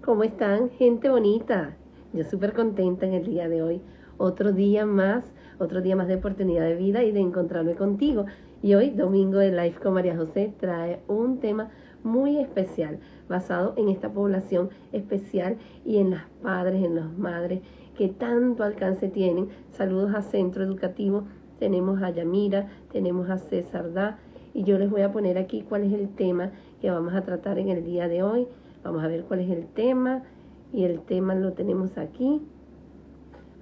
¿Cómo están, gente bonita? Yo súper contenta en el día de hoy. Otro día más de oportunidad de vida y de encontrarme contigo. Y hoy, domingo de Life con María José, trae un tema muy especial, basado en esta población especial y en las padres, en las madres que tanto alcance tienen. Saludos a Centro Educativo, tenemos a Yamira, tenemos a César Da, y yo les voy a poner aquí cuál es el tema que vamos a tratar en el día de hoy. Vamos a ver cuál es el tema. Y el tema lo tenemos aquí.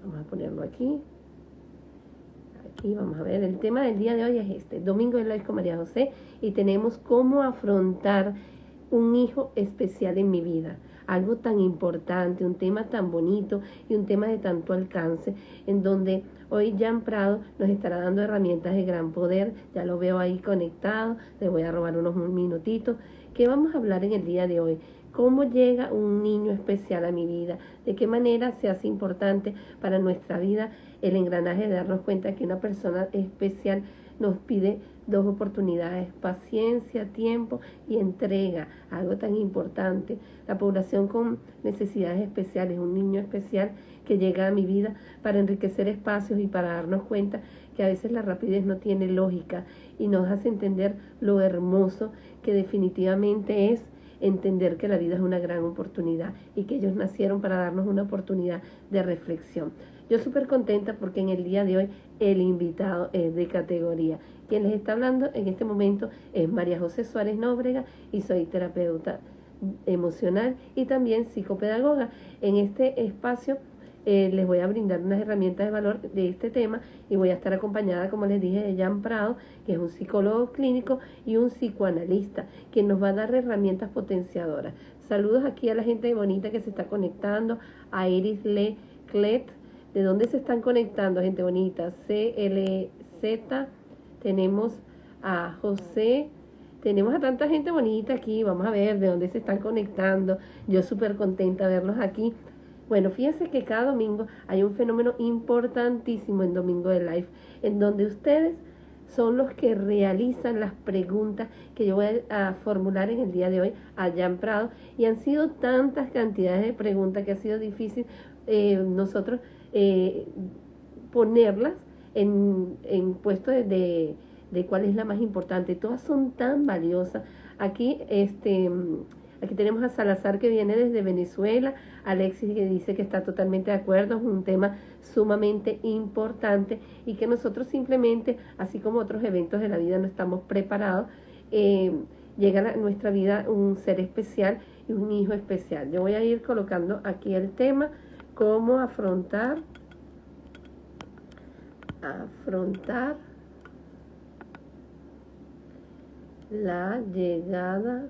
Vamos a ponerlo aquí. Aquí vamos a ver. El tema del día de hoy es este. Domingo de Live con María José. Y tenemos cómo afrontar un hijo especial en mi vida. Algo tan importante, un tema tan bonito y un tema de tanto alcance, en donde hoy Jan Prado nos estará dando herramientas de gran poder. Ya lo veo ahí conectado. Le voy a robar unos minutitos. ¿Qué vamos a hablar en el día de hoy? ¿Cómo llega un niño especial a mi vida? ¿De qué manera se hace importante para nuestra vida el engranaje de darnos cuenta que una persona especial nos pide dos oportunidades: paciencia, tiempo y entrega, algo tan importante? La población con necesidades especiales, un niño especial que llega a mi vida para enriquecer espacios y para darnos cuenta que a veces la rapidez no tiene lógica, y nos hace entender lo hermoso que definitivamente es entender que la vida es una gran oportunidad y que ellos nacieron para darnos una oportunidad de reflexión. Yo súper contenta porque en el día de hoy el invitado es de categoría. Quien les está hablando en este momento es María José Suárez Nóbrega, y soy terapeuta emocional y también psicopedagoga. En este espacio les voy a brindar unas herramientas de valor de este tema, y voy a estar acompañada, como les dije, de Jan Prado, que es un psicólogo clínico y un psicoanalista, que nos va a dar herramientas potenciadoras. Saludos aquí a la gente bonita que se está conectando, a Iris Leclet. ¿De dónde se están conectando, gente bonita? CLZ, tenemos a José, tenemos a tanta gente bonita aquí. Vamos a ver de dónde se están conectando. Yo súper contenta de verlos aquí. Bueno, fíjense que cada domingo hay un fenómeno importantísimo en Domingo de Life, en donde ustedes son los que realizan las preguntas que yo voy a formular en el día de hoy a Jan Prado, y han sido tantas cantidades de preguntas que ha sido difícil nosotros ponerlas en puesto de cuál es la más importante. Todas son tan valiosas. Aquí tenemos a Salazar, que viene desde Venezuela, Alexis, que dice que está totalmente de acuerdo, es un tema sumamente importante y que nosotros simplemente, así como otros eventos de la vida, no estamos preparados. Llega a nuestra vida un ser especial y un hijo especial. Yo voy a ir colocando aquí el tema: cómo afrontar la llegada.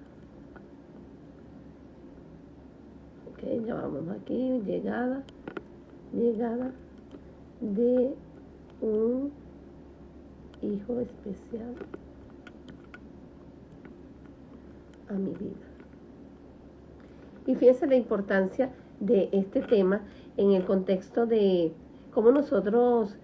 Ok, ya vamos aquí. Llegada de un hijo especial a mi vida. Y fíjense la importancia de este tema en el contexto de cómo nosotros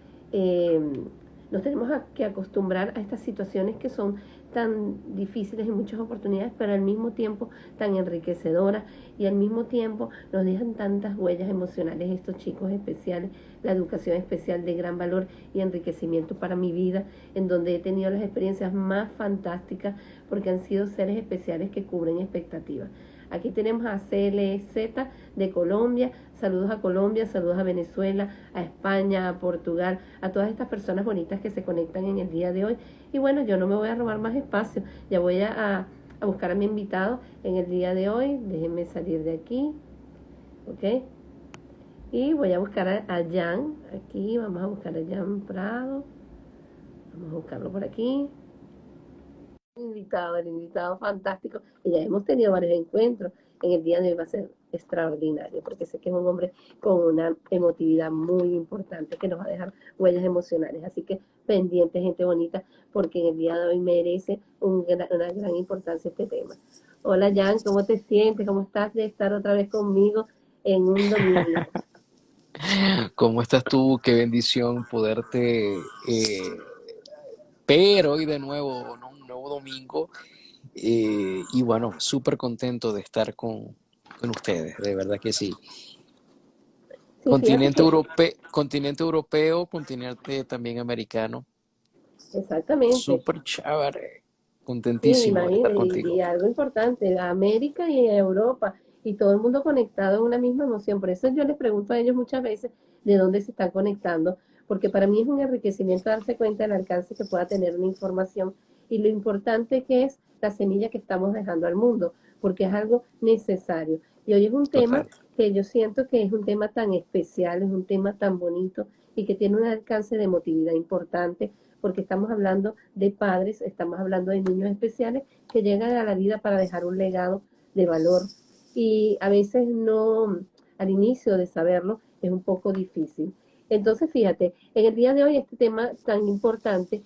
nos tenemos que acostumbrar a estas situaciones que son tan difíciles en muchas oportunidades, pero al mismo tiempo tan enriquecedoras, y al mismo tiempo nos dejan tantas huellas emocionales estos chicos especiales. La educación especial de gran valor y enriquecimiento para mi vida, en donde he tenido las experiencias más fantásticas porque han sido seres especiales que cubren expectativas. Aquí tenemos a CLZ de Colombia. Saludos a Colombia, saludos a Venezuela, a España, a Portugal, a todas estas personas bonitas que se conectan en el día de hoy. Y bueno, yo no me voy a robar más espacio, ya voy a buscar a mi invitado en el día de hoy. Déjenme salir de aquí, ¿ok? Y voy a buscar a Jan, aquí vamos a buscar a Jan Prado, vamos a buscarlo por aquí. El invitado fantástico, y ya hemos tenido varios encuentros. En el día de hoy va a ser extraordinario, porque sé que es un hombre con una emotividad muy importante que nos va a dejar huellas emocionales. Así que pendiente, gente bonita, porque en el día de hoy merece una gran importancia este tema. Hola Jan, ¿cómo te sientes? ¿Cómo estás de estar otra vez conmigo en un domingo? ¿Cómo estás tú? Qué bendición poderte ver hoy de nuevo, ¿no? Un nuevo domingo. Y bueno, súper contento de estar con ustedes, de verdad que sí. Sí, fíjate que Continente europeo, continente también americano. exactamente. Súper chévere. Sí, Contentísimo de estar imagínate, y contigo. algo importante, América y Europa, y todo el mundo conectado en una misma emoción. Por eso yo les pregunto a ellos muchas veces de dónde se están conectando, porque para mí es un enriquecimiento darse cuenta del alcance que pueda tener una información y lo importante que es la semilla que estamos dejando al mundo, porque es algo necesario. Y hoy es un tema Total. que yo siento que es un tema tan especial, es un tema tan bonito y que tiene un alcance de emotividad importante porque estamos hablando de padres, estamos hablando de niños especiales que llegan a la vida para dejar un legado de valor y a veces no, al inicio de saberlo es un poco difícil. Entonces, fíjate, en el día de hoy este tema tan importante,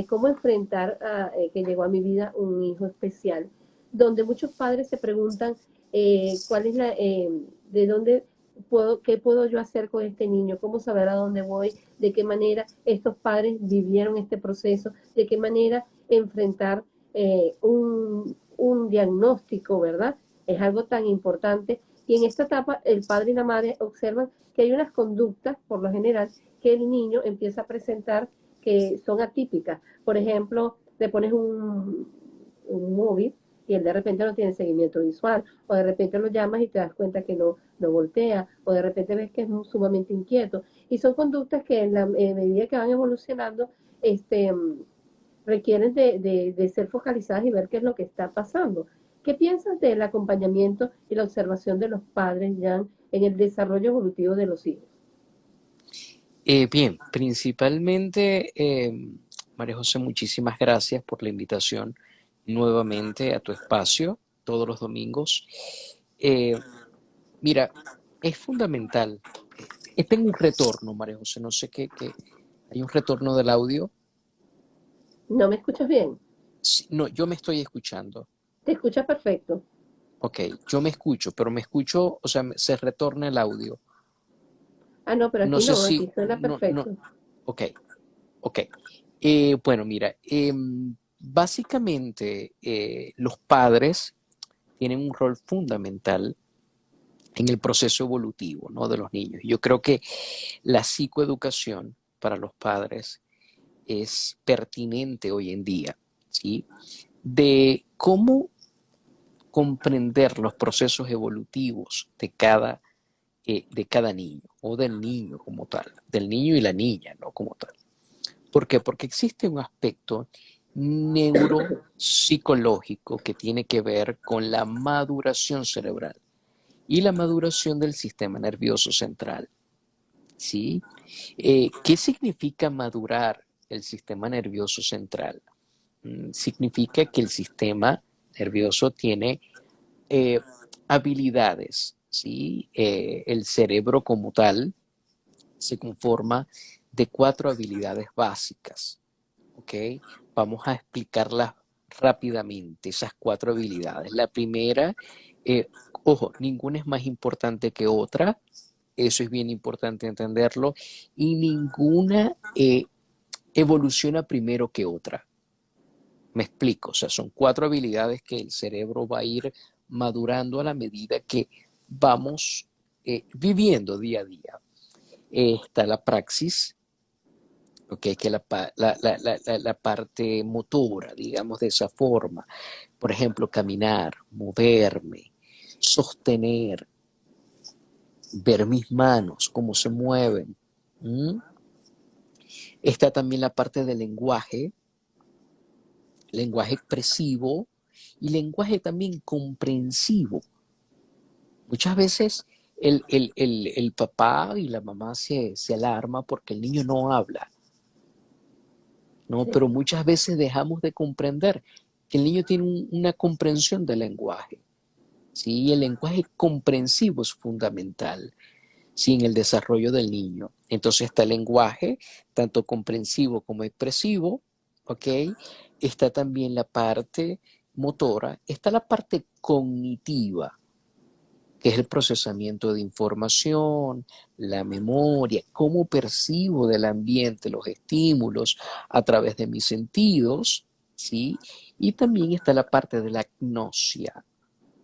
cómo enfrentar que llegó a mi vida un hijo especial, donde muchos padres se preguntan cuál es de dónde puedo, qué puedo yo hacer con este niño, cómo saber a dónde voy, de qué manera estos padres vivieron este proceso, de qué manera enfrentar un diagnóstico, ¿verdad? Es algo tan importante. Y en esta etapa el padre y la madre observan que hay unas conductas, por lo general, que el niño empieza a presentar que son atípicas. Por ejemplo, le pones un móvil y él de repente no tiene seguimiento visual, o de repente lo llamas y te das cuenta que no voltea, o de repente ves que es sumamente inquieto. Y son conductas que en la medida que van evolucionando, este, requieren de ser focalizadas y ver qué es lo que está pasando. ¿Qué piensas del acompañamiento y la observación de los padres, Jan, en el desarrollo evolutivo de los hijos? Bien, principalmente, María José, muchísimas gracias por la invitación nuevamente a tu espacio todos los domingos. Eh, Mira, es fundamental. Tengo un retorno, María José, no sé qué. Hay un retorno del audio. ¿No me escuchas bien? Sí, no, yo me estoy escuchando. ¿Te escuchas perfecto? Ok, yo me escucho, pero me escucho, o sea, se retorna el audio. Ah, no, pero No aquí sé no, si, aquí suena no, no, perfecto. ok, ok. Bueno, mira, básicamente los padres tienen un rol fundamental en el proceso evolutivo, ¿no?, de los niños. Yo creo que la psicoeducación para los padres es pertinente hoy en día, ¿sí? De cómo comprender los procesos evolutivos de cada niño o del niño como tal, del niño y la niña, ¿no?, como tal. ¿Por qué? Porque existe un aspecto neuropsicológico que tiene que ver con la maduración cerebral y la maduración del sistema nervioso central, ¿sí? ¿Qué significa madurar el sistema nervioso central? Significa que el sistema nervioso tiene eh, habilidades, ¿sí? El cerebro como tal se conforma de cuatro habilidades básicas, ¿ok? Vamos a explicarlas rápidamente, esas cuatro habilidades. La primera, eh, ojo, ninguna es más importante que otra, eso es bien importante entenderlo, y ninguna evoluciona primero que otra. Me explico, o sea, son cuatro habilidades que el cerebro va a ir madurando a la medida que vamos viviendo día a día. Está la praxis, okay, que es la parte motora, digamos de esa forma. Por ejemplo, caminar, moverme, sostener, ver mis manos, cómo se mueven. ¿Mm? Está también la parte del lenguaje expresivo y lenguaje también comprensivo. Muchas veces el papá y la mamá se alarma porque el niño no habla, ¿no? Sí. Pero muchas veces dejamos de comprender que el niño tiene una comprensión del lenguaje, ¿sí? Y el lenguaje comprensivo es fundamental, ¿sí?, en el desarrollo del niño. Entonces está el lenguaje, tanto comprensivo como expresivo, ¿ok? Está también la parte motora, está la parte cognitiva, que es el procesamiento de información, la memoria, cómo percibo del ambiente los estímulos a través de mis sentidos, ¿sí? Y también está la parte de la gnosia,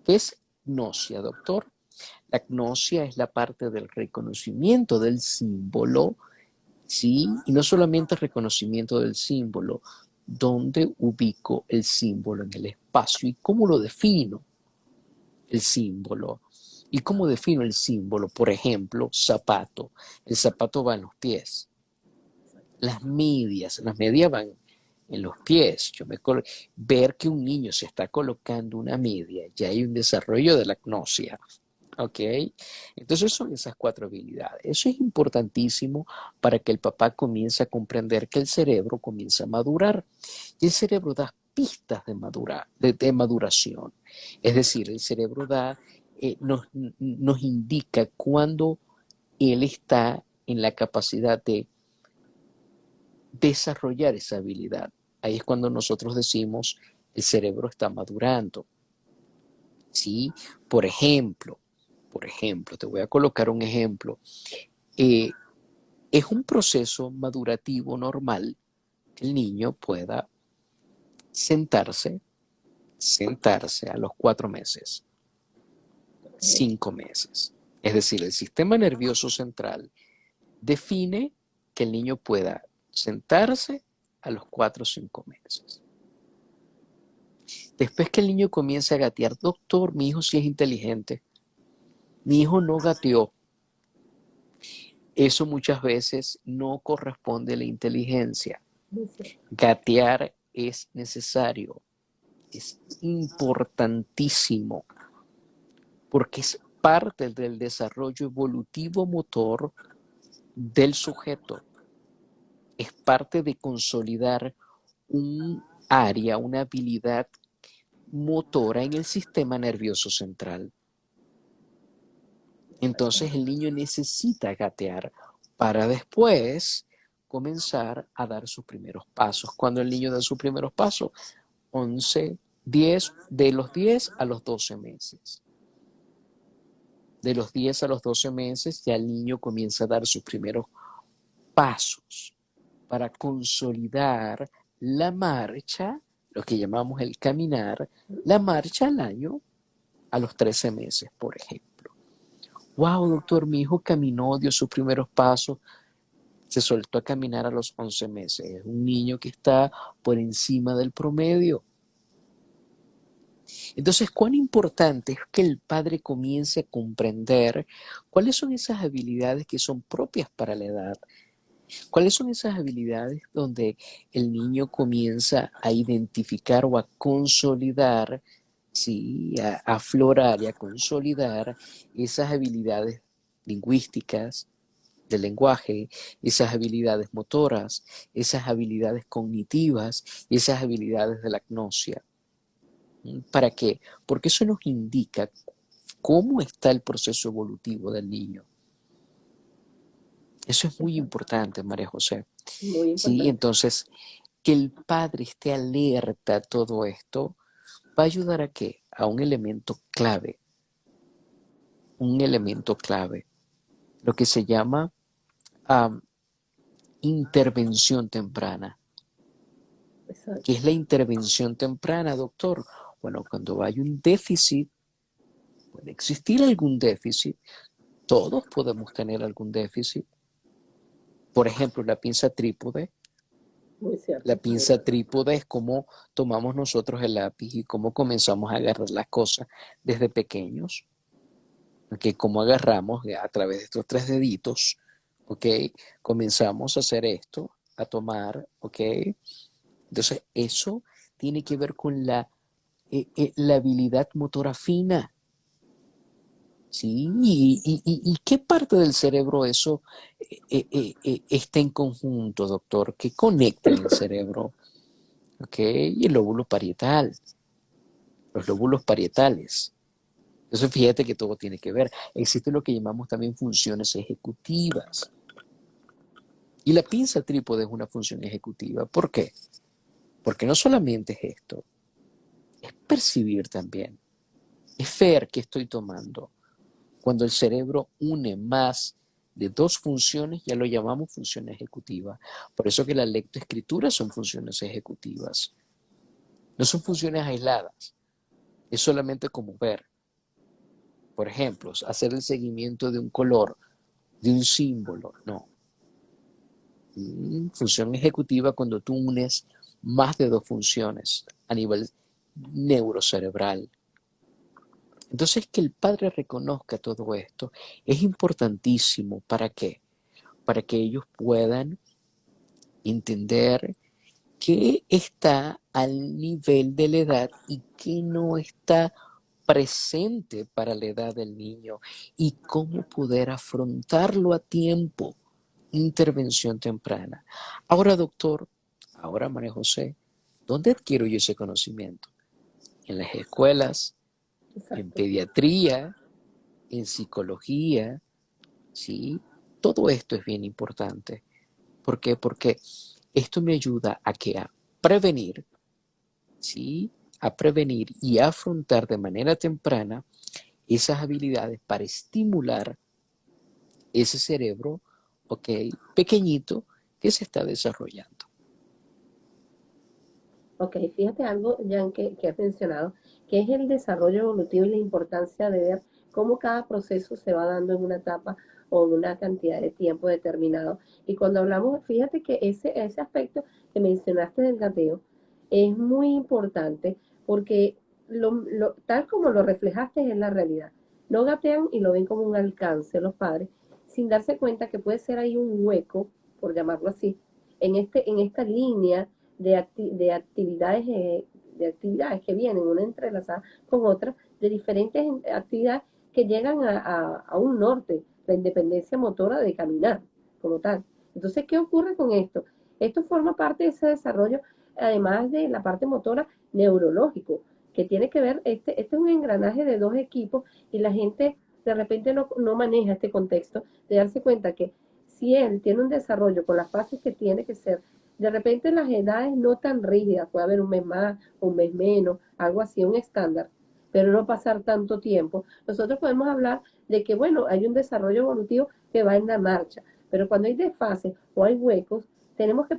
que es gnosia, doctor. La gnosia es la parte del reconocimiento del símbolo, ¿sí? Y no solamente el reconocimiento del símbolo, dónde ubico el símbolo en el espacio y cómo lo defino el símbolo. ¿Y cómo defino el símbolo? Por ejemplo, zapato. El zapato va en los pies. Las medias van en los pies. Ver que un niño se está colocando una media, ya hay un desarrollo de la gnosia. ¿Ok? Entonces son esas 4 habilidades. Eso es importantísimo para que el papá comience a comprender que el cerebro comienza a madurar. Y el cerebro da pistas de maduración. Es decir, el cerebro nos indica cuando él está en la capacidad de desarrollar esa habilidad. Ahí es cuando nosotros decimos el cerebro está madurando. ¿Sí? Por ejemplo, te voy a colocar un ejemplo. Eh, es un proceso madurativo normal que el niño pueda sentarse, a los 4 meses, 5 meses. Es decir, el sistema nervioso central define que el niño pueda sentarse a los 4 o 5 meses. Después que el niño comienza a gatear, doctor, mi hijo sí es inteligente. Mi hijo no gateó. Eso muchas veces no corresponde a la inteligencia. Gatear es necesario, es importantísimo, porque es parte del desarrollo evolutivo motor del sujeto. Es parte de consolidar un área, una habilidad motora en el sistema nervioso central. Entonces el niño necesita gatear para después comenzar a dar sus primeros pasos. Cuando el niño da sus primeros pasos, 11, 10, de los 10 a los 12 meses. De los 10 a los 12 meses ya el niño comienza a dar sus primeros pasos para consolidar la marcha, lo que llamamos el caminar, la marcha al año a los 13 meses, por ejemplo. Wow, doctor, mi hijo caminó, dio sus primeros pasos, se soltó a caminar a los 11 meses. Es un niño que está por encima del promedio. Entonces, cuán importante es que el padre comience a comprender cuáles son esas habilidades que son propias para la edad. ¿Cuáles son esas habilidades donde el niño comienza a identificar o a consolidar, sí, a aflorar y a consolidar esas habilidades lingüísticas, del lenguaje, esas habilidades motoras, esas habilidades cognitivas y esas habilidades de la gnosia? ¿Para qué? Porque eso nos indica cómo está el proceso evolutivo del niño. Eso es muy importante, María José. Muy Sí, importante. entonces, que el padre esté alerta a todo esto va a ayudar a qué? A un elemento clave, lo que se llama um, intervención temprana. Exacto. ¿Qué es la intervención temprana, doctor? Bueno, cuando hay un déficit, puede existir algún déficit, todos podemos tener algún déficit. Por ejemplo, la pinza trípode. Muy La cierto. pinza trípode es como tomamos nosotros el lápiz y cómo comenzamos a agarrar las cosas desde pequeños. ¿Ok? Cómo agarramos a través de estos 3 deditos. ¿Ok? Comenzamos a hacer esto, a tomar. ¿Ok? Entonces, eso tiene que ver con la habilidad motora fina. ¿Sí? ¿Y qué parte del cerebro eso está en conjunto, doctor? ¿Qué conecta en el cerebro? ¿Ok? Y el lóbulo parietal, los lóbulos parietales. Entonces fíjate que todo tiene que ver. Existe lo que llamamos también funciones ejecutivas. Y la pinza trípode es una función ejecutiva. ¿Por qué? Porque no solamente es esto, es percibir también, es ver qué estoy tomando. Cuando el cerebro une más de 2 funciones, ya lo llamamos función ejecutiva. Por eso que la lectoescritura son funciones ejecutivas. No son funciones aisladas, es solamente como ver. por ejemplo, hacer el seguimiento de un color, de un símbolo, no. Función ejecutiva cuando tú unes más de dos funciones a nivel neurocerebral. Entonces, que el padre reconozca todo esto es importantísimo. ¿Para qué? Para que ellos puedan entender qué está al nivel de la edad y qué no está presente para la edad del niño y cómo poder afrontarlo a tiempo. Intervención temprana. Ahora, doctor, ahora María José, ¿dónde adquiero yo ese conocimiento? En las escuelas, en Exacto. pediatría, en psicología, ¿sí? Todo esto es bien importante. ¿Por qué? Porque esto me ayuda a prevenir, ¿sí? A prevenir y a afrontar de manera temprana esas habilidades para estimular ese cerebro, ok, pequeñito que se está desarrollando. Ok, fíjate algo, Jan, que has mencionado, que es el desarrollo evolutivo y la importancia de ver cómo cada proceso se va dando en una etapa o en una cantidad de tiempo determinado. Y cuando hablamos, fíjate que ese aspecto que mencionaste del gateo es muy importante porque tal como lo reflejaste es la realidad. No gatean y lo ven como un alcance los padres, sin darse cuenta que puede ser ahí un hueco, por llamarlo así, en esta línea de actividades, de actividades que vienen una entrelazada con otra, de diferentes actividades que llegan a un norte, la independencia motora de caminar como tal. Entonces, ¿qué ocurre con esto? Esto forma parte de ese desarrollo, además de la parte motora neurológico, que tiene que ver, este es un engranaje de dos equipos y la gente de repente no maneja este contexto de darse cuenta que si él tiene un desarrollo con las fases que tiene que ser, de repente las edades no tan rígidas, puede haber un mes más, un mes menos, algo así, un estándar, pero no pasar tanto tiempo. Nosotros podemos hablar de que, bueno, hay un desarrollo evolutivo que va en la marcha, pero cuando hay desfases o hay huecos, tenemos que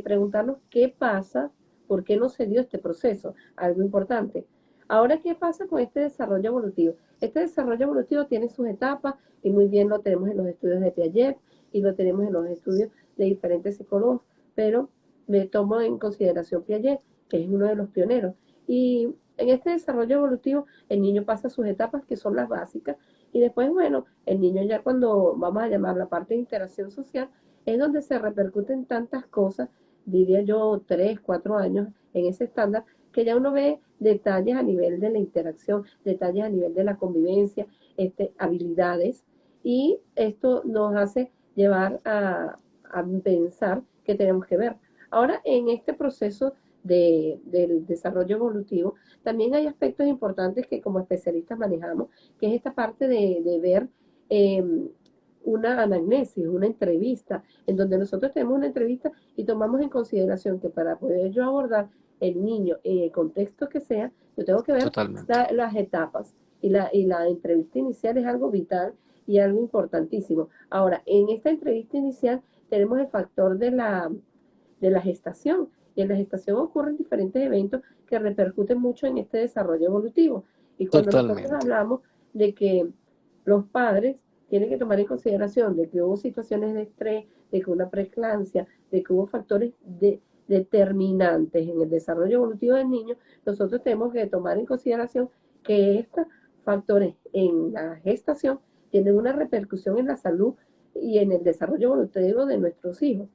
preguntarnos qué pasa, por qué no se dio este proceso, algo importante. Ahora, ¿qué pasa con este desarrollo evolutivo? Este desarrollo evolutivo tiene sus etapas y muy bien lo tenemos en los estudios de Piaget y lo tenemos en los estudios de diferentes psicólogos, pero me tomo en consideración Piaget, que es uno de los pioneros. Y en este desarrollo evolutivo, el niño pasa sus etapas, que son las básicas, y después, bueno, el niño ya cuando vamos a llamar la parte de interacción social, es donde se repercuten tantas cosas, diría yo, 3, 4 años en ese estándar, que ya uno ve detalles a nivel de la interacción, detalles a nivel de la convivencia, habilidades, y esto nos hace llevar a pensar que tenemos que ver. Ahora, en este proceso del desarrollo evolutivo, también hay aspectos importantes que como especialistas manejamos, que es esta parte de ver eh, una anamnesis, una entrevista, en donde nosotros tenemos una entrevista y tomamos en consideración que para poder yo abordar el niño en el contexto que sea, yo tengo que ver Totalmente. las etapas. Y la entrevista inicial es algo vital y algo importantísimo. Ahora, en esta entrevista inicial tenemos el factor de la gestación. Y en la gestación ocurren diferentes eventos que repercuten mucho en este desarrollo evolutivo. Y cuando nosotros Totalmente. hablamos de que los padres tienen que tomar en consideración de que hubo situaciones de estrés, de que una preeclampsia, de que hubo factores determinantes en el desarrollo evolutivo del niño, nosotros tenemos que tomar en consideración que estos factores en la gestación tienen una repercusión en la salud y en el desarrollo evolutivo de nuestros hijos.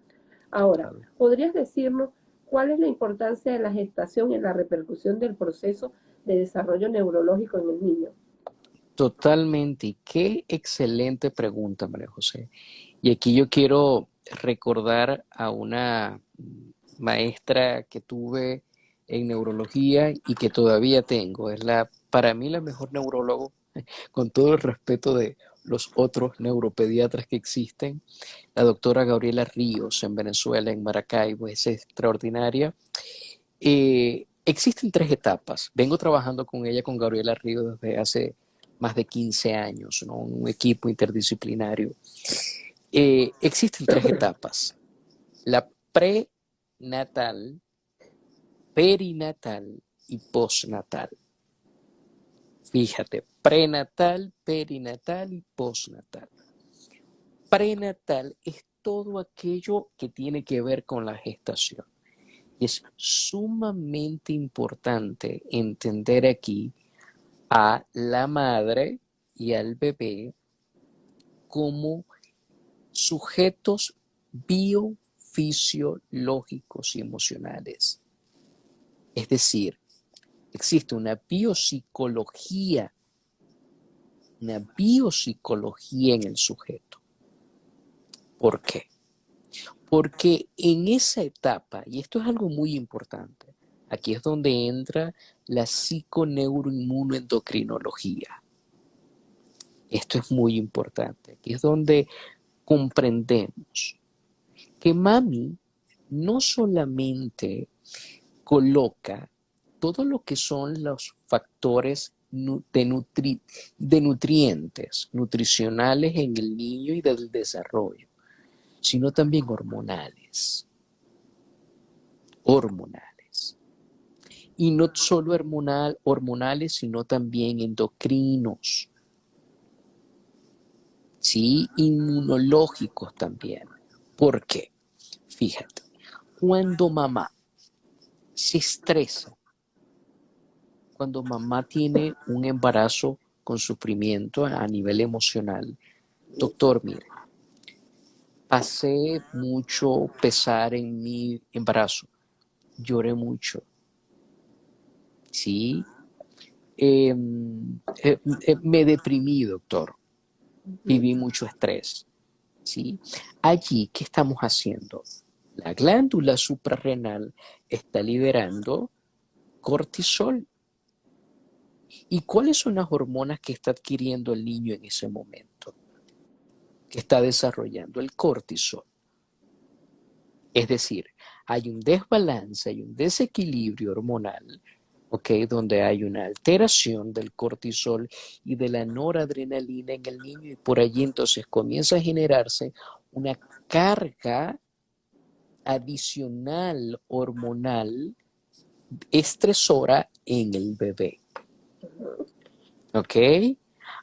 Ahora, Total. ¿podrías decirnos cuál es la importancia de la gestación en la repercusión del proceso de desarrollo neurológico en el niño? Totalmente. Y qué excelente pregunta, María José. Y aquí yo quiero recordar a una maestra que tuve en neurología y que todavía tengo. Es para mí la mejor neurólogo, con todo el respeto de los otros neuropediatras que existen. La doctora Gabriela Ríos en Venezuela, en Maracaibo, es extraordinaria. Existen tres etapas. Vengo trabajando con ella, con Gabriela Ríos, desde hace más de 15 años, ¿no? Un equipo interdisciplinario. Existen tres etapas. La prenatal, perinatal y postnatal. Fíjate, prenatal, perinatal y postnatal. Prenatal es todo aquello que tiene que ver con la gestación. Y es sumamente importante entender aquí a la madre y al bebé como sujetos biofisiológicos y emocionales. Es decir, existe una biopsicología en el sujeto. ¿Por qué? Porque en esa etapa, y esto es algo muy importante, aquí es donde entra la psiconeuroinmunoendocrinología. Esto es muy importante. Aquí es donde comprendemos que mami no solamente coloca todo lo que son los factores de nutrientes nutricionales en el niño y del desarrollo, sino también hormonales. Y no solo hormonales, sino también endocrinos, ¿sí? Inmunológicos también. ¿Por qué? Fíjate, cuando mamá se estresa, cuando mamá tiene un embarazo con sufrimiento a nivel emocional, doctor, mire, pasé mucho pesar en mi embarazo, lloré mucho, ¿sí? Me deprimí, doctor, viví mucho estrés, ¿sí? Allí, ¿qué estamos haciendo? La glándula suprarrenal está liberando cortisol. ¿Y cuáles son las hormonas que está adquiriendo el niño en ese momento? Que está desarrollando el cortisol. Es decir, hay un desbalance, hay un desequilibrio hormonal, ¿ok? Donde hay una alteración del cortisol y de la noradrenalina en el niño y por allí entonces comienza a generarse una carga adicional hormonal estresora en el bebé. ¿Ok?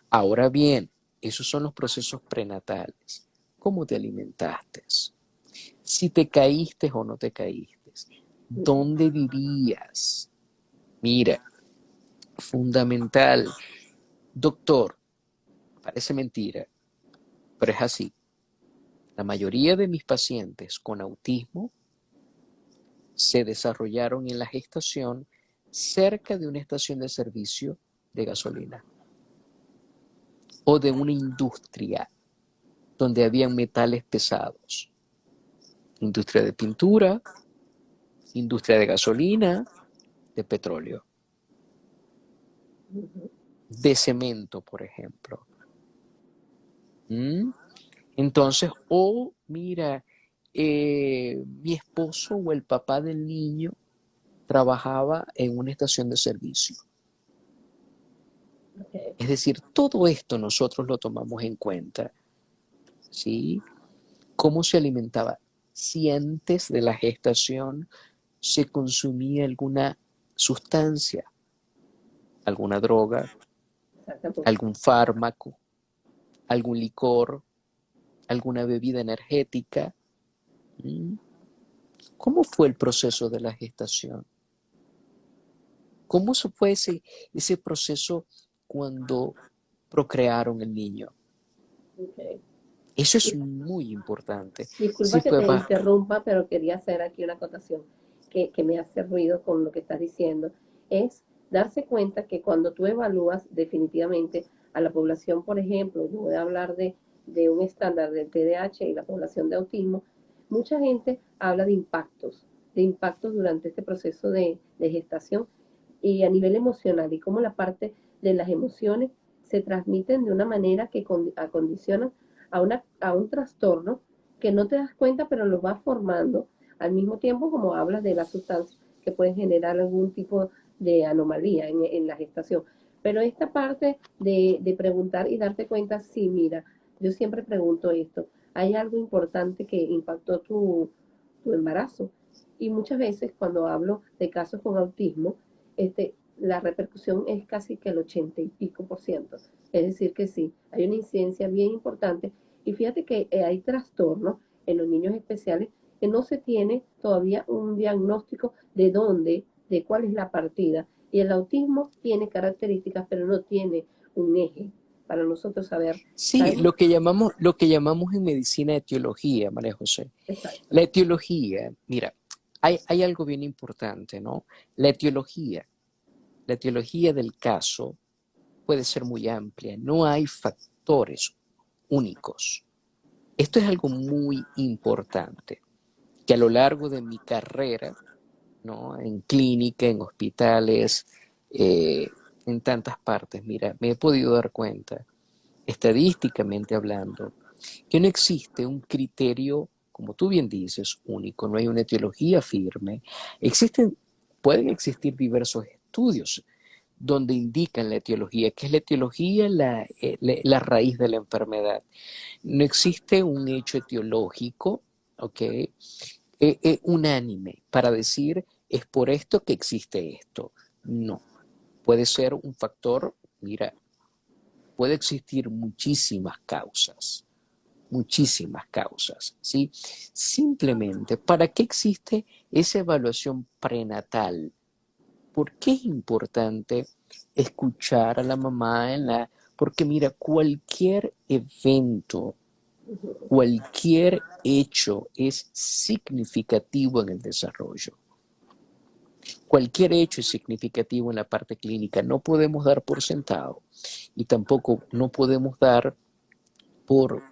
Ahora bien, esos son los procesos prenatales. ¿Cómo te alimentaste? Si te caíste o no te caíste. ¿Dónde vivías? Mira, fundamental. Doctor, parece mentira, pero es así. La mayoría de mis pacientes con autismo se desarrollaron en la gestación cerca de una estación de servicio de gasolina o de una industria donde habían metales pesados. Industria de pintura, industria de gasolina, de petróleo, de cemento, por ejemplo. ¿Mm? Entonces, mira, mi esposo o el papá del niño trabajaba en una estación de servicio. Okay. Es decir, todo esto nosotros lo tomamos en cuenta, ¿sí? ¿Cómo se alimentaba? Si antes de la gestación se consumía alguna sustancia, alguna droga, algún fármaco, algún licor, alguna bebida energética. ¿Mm? ¿Cómo fue el proceso de la gestación? ¿Cómo fue ese proceso cuando procrearon el niño? Okay. Eso es muy importante. Sí, Disculpa que pues te va. interrumpa, pero quería hacer aquí una acotación que me hace ruido con lo que estás diciendo. Es darse cuenta que cuando tú evalúas definitivamente a la población, por ejemplo, yo voy a hablar de un estándar del TDAH y la población de autismo, mucha gente habla de impactos durante este proceso de gestación y a nivel emocional y cómo la parte de las emociones se transmiten de una manera que acondiciona a un trastorno que no te das cuenta, pero lo vas formando al mismo tiempo como hablas de las sustancias que pueden generar algún tipo de anomalía en la gestación. Pero esta parte de preguntar y darte cuenta, sí, mira, yo siempre pregunto esto, ¿hay algo importante que impactó tu embarazo? Y muchas veces cuando hablo de casos con autismo, la repercusión es casi que el 80 y pico%. Es decir, que sí, hay una incidencia bien importante. Y fíjate que hay trastornos en los niños especiales que no se tiene todavía un diagnóstico de dónde, de cuál es la partida. Y el autismo tiene características, pero no tiene un eje para nosotros saber. Sí, Sabemos, lo que llamamos en medicina etiología, María José. exacto. La etiología, mira, hay algo bien importante, ¿no? La etiología, la etiología del caso puede ser muy amplia, no hay factores únicos. Esto es algo muy importante, que a lo largo de mi carrera, ¿no? En clínica, en hospitales, en tantas partes, mira, me he podido dar cuenta, estadísticamente hablando, que no existe un criterio, como tú bien dices, único, no hay una etiología firme. Pueden existir diversos estudios donde indican la etiología. ¿Qué es la etiología? La raíz de la enfermedad. No existe un hecho etiológico, ¿ok? Unánime para decir es por esto que existe esto. No. Puede ser un factor, mira, puede existir muchísimas causas, ¿sí? Simplemente, ¿para qué existe esa evaluación prenatal? ¿Por qué es importante escuchar a la mamá porque mira, cualquier evento, cualquier hecho es significativo en el desarrollo. Cualquier hecho es significativo en la parte clínica. No podemos dar por sentado y tampoco no podemos dar por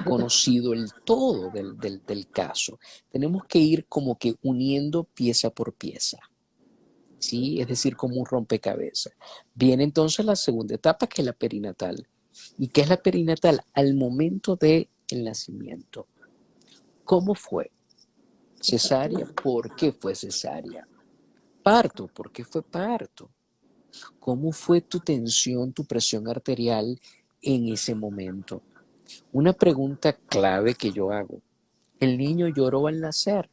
conocido el todo del caso. Tenemos que ir como que uniendo pieza por pieza, ¿sí? Es decir, como un rompecabezas. Viene entonces la segunda etapa, que es la perinatal. ¿Y qué es la perinatal? Al momento del nacimiento. ¿Cómo fue? Cesárea, Exactamente. ¿por qué fue cesárea? Parto, ¿por qué fue parto? ¿Cómo fue tu tensión, tu presión arterial en ese momento? Una pregunta clave que yo hago. ¿El niño lloró al nacer?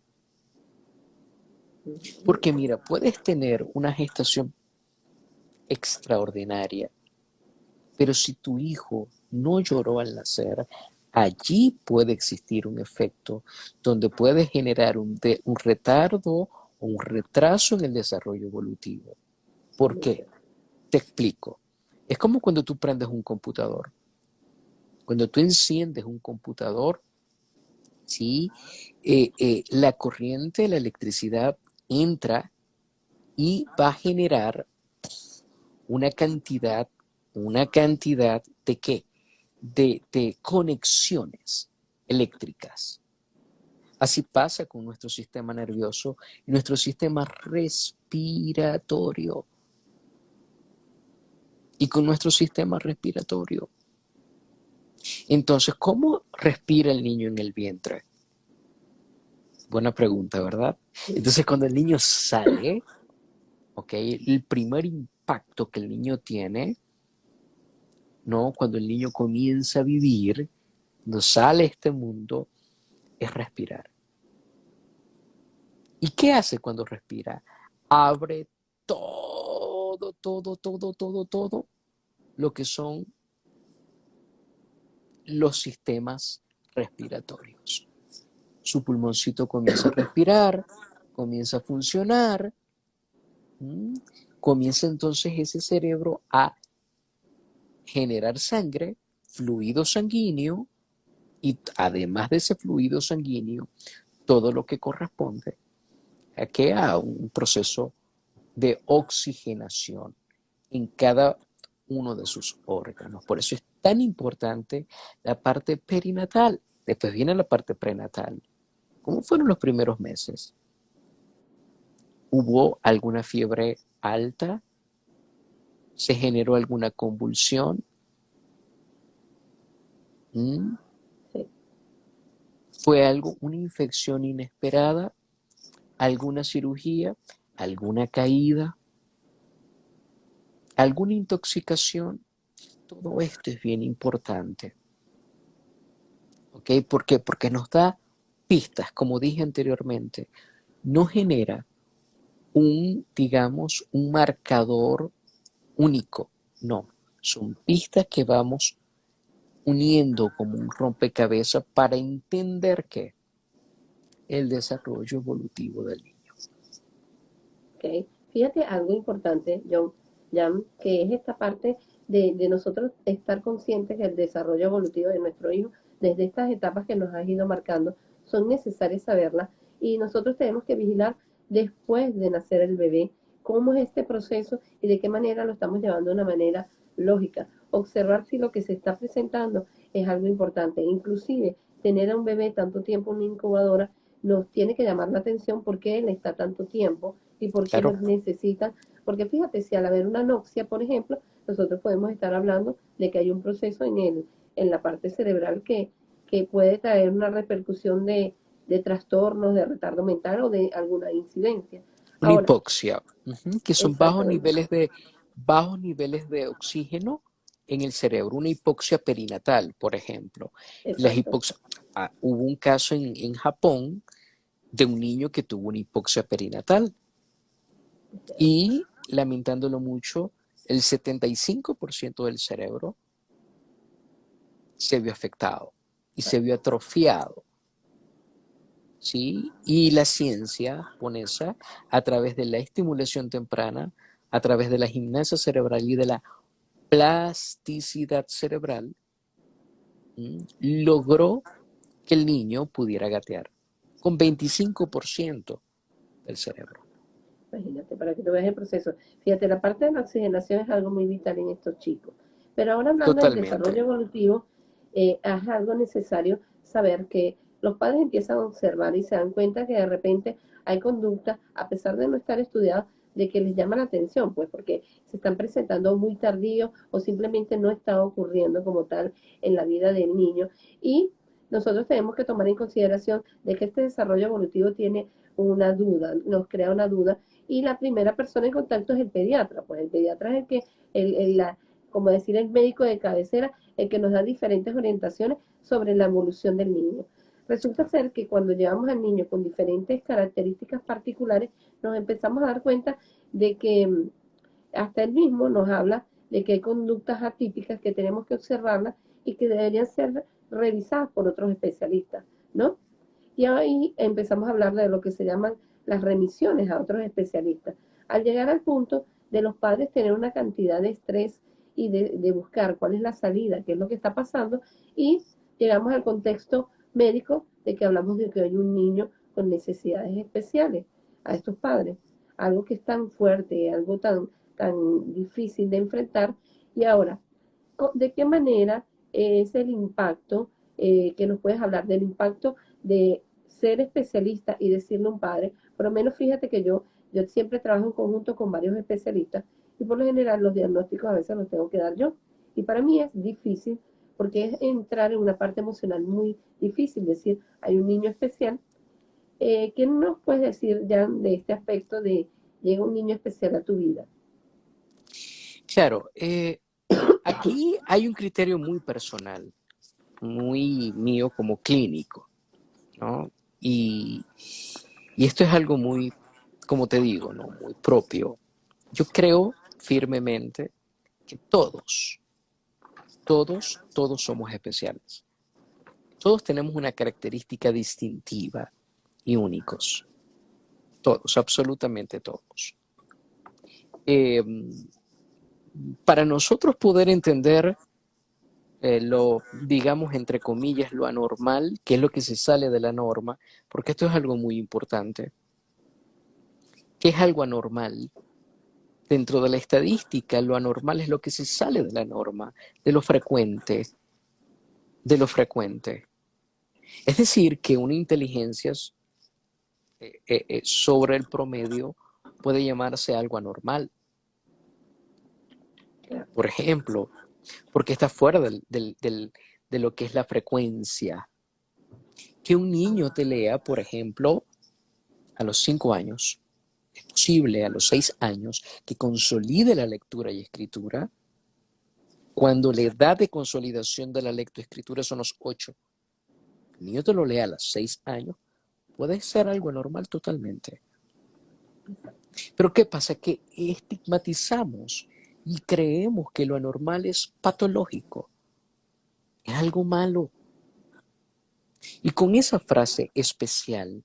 Porque mira, puedes tener una gestación extraordinaria, pero si tu hijo no lloró al nacer, allí puede existir un efecto donde puede generar un retardo o un retraso en el desarrollo evolutivo. ¿Por Muy qué? cierto. Te explico. Es como cuando tú prendes un computador. Cuando tú enciendes un computador, ¿sí? La corriente, la electricidad entra y va a generar una cantidad, una cantidad de qué? De conexiones eléctricas. Así pasa con nuestro sistema nervioso y nuestro sistema respiratorio. Y con nuestro sistema respiratorio. Entonces, ¿cómo respira el niño en el vientre? Buena pregunta, ¿verdad? Entonces, cuando el niño sale, ¿ok? El primer impacto que el niño tiene, ¿no? Cuando el niño comienza a vivir, cuando sale a este mundo, es respirar. ¿Y qué hace cuando respira? Abre todo lo que son los sistemas respiratorios. Su pulmoncito comienza a respirar, comienza a funcionar, ¿m? Comienza entonces ese cerebro a generar sangre, fluido sanguíneo, y además de ese fluido sanguíneo, todo lo que corresponde a que a un proceso de oxigenación en cada uno de sus órganos. Por eso es tan importante la parte perinatal. Después viene la parte prenatal. ¿Cómo fueron los primeros meses? ¿Hubo alguna fiebre alta? ¿Se generó alguna convulsión? ¿Mm? Sí. ¿Fue algo, una infección inesperada? ¿Alguna cirugía? ¿Alguna caída? ¿Alguna intoxicación? Todo esto es bien importante. ¿Ok? ¿Por qué? Porque nos da pistas, como dije anteriormente. No genera digamos, un marcador único. No, son pistas que vamos uniendo como un rompecabezas para entender que el desarrollo evolutivo del niño. ¿Ok? Fíjate algo importante, John, Jan, que es esta parte de nosotros estar conscientes que el desarrollo evolutivo de nuestro hijo, desde estas etapas que nos has ido marcando, son necesarias saberlas y nosotros tenemos que vigilar después de nacer el bebé cómo es este proceso y de qué manera lo estamos llevando de una manera lógica. Observar si lo que se está presentando es algo importante. Inclusive, tener a un bebé tanto tiempo en una incubadora nos tiene que llamar la atención porque él está tanto tiempo y por qué Claro, los necesitan. Porque fíjate, si al haber una anoxia, por ejemplo, nosotros podemos estar hablando de que hay un proceso en la parte cerebral que puede traer una repercusión de trastornos, de retardo mental o de alguna incidencia. una Ahora, hipoxia, que son exactamente, bajos niveles de oxígeno en el cerebro, una hipoxia perinatal, por ejemplo. Las exacto. hipoxia, hubo un caso en Japón de un niño que tuvo una hipoxia perinatal y, lamentándolo mucho, el 75% del cerebro se vio afectado y se vio atrofiado. ¿Sí? Y la ciencia japonesa, a través de la estimulación temprana, a través de la gimnasia cerebral y de la plasticidad cerebral, logró que el niño pudiera gatear con 25% del cerebro. Imagínate, para que tú veas el proceso. Fíjate, la parte de la oxigenación es algo muy vital en estos chicos. Pero ahora hablando del desarrollo Totalmente. evolutivo, es algo necesario saber que los padres empiezan a observar y se dan cuenta que de repente hay conductas, a pesar de no estar estudiadas, de que les llama la atención, pues porque se están presentando muy tardío o simplemente no está ocurriendo como tal en la vida del niño. Y nosotros tenemos que tomar en consideración de que este desarrollo evolutivo tiene una duda, nos crea una duda y la primera persona en contacto es el pediatra, pues el pediatra es el que, como decir, el médico de cabecera, el que nos da diferentes orientaciones sobre la evolución del niño. Resulta ser que cuando llevamos al niño con diferentes características particulares, nos empezamos a dar cuenta de que hasta él mismo nos habla de que hay conductas atípicas que tenemos que observarlas y que deberían ser revisadas por otros especialistas, ¿no? Y ahí empezamos a hablar de lo que se llaman las remisiones a otros especialistas. Al llegar al punto de los padres tener una cantidad de estrés y de buscar cuál es la salida, qué es lo que está pasando, y llegamos al contexto médico de que hablamos de que hay un niño con necesidades especiales a estos padres, algo que es tan fuerte, algo tan difícil de enfrentar. Y ahora, ¿de qué manera es el impacto, que nos puedes hablar del impacto de ser especialista y decirle a un padre? Por lo menos fíjate que yo siempre trabajo en conjunto con varios especialistas y por lo general los diagnósticos a veces los tengo que dar yo. Y para mí es difícil porque es entrar en una parte emocional muy difícil, decir, hay un niño especial. ¿Qué nos puedes decir, Jan, de este aspecto de llega un niño especial a tu vida? Claro, aquí hay un criterio muy personal, muy mío como clínico, ¿no? Y esto es algo muy, como te digo, ¿no? Muy propio. Yo creo firmemente que todos somos especiales. Todos tenemos una característica distintiva y únicos. Todos, absolutamente todos. Eh, para nosotros poder entender digamos, entre comillas, lo anormal, que es lo que se sale de la norma, porque esto es algo muy importante. ¿Qué es algo anormal? Dentro de la estadística, lo anormal es lo que se sale de la norma, de lo frecuente, de lo frecuente. Es decir, que una inteligencia sobre el promedio puede llamarse algo anormal. Claro, Por ejemplo, porque está fuera de lo que es la frecuencia. Que un niño te lea, por ejemplo, a los 5 años, es posible a los 6 años que consolide la lectura y escritura, cuando la edad de consolidación de la lectoescritura son los 8. El niño te lo lea a los 6 años, puede ser algo normal totalmente. Pero ¿qué pasa? Que estigmatizamos y creemos que lo anormal es patológico, es algo malo. Y con esa frase especial,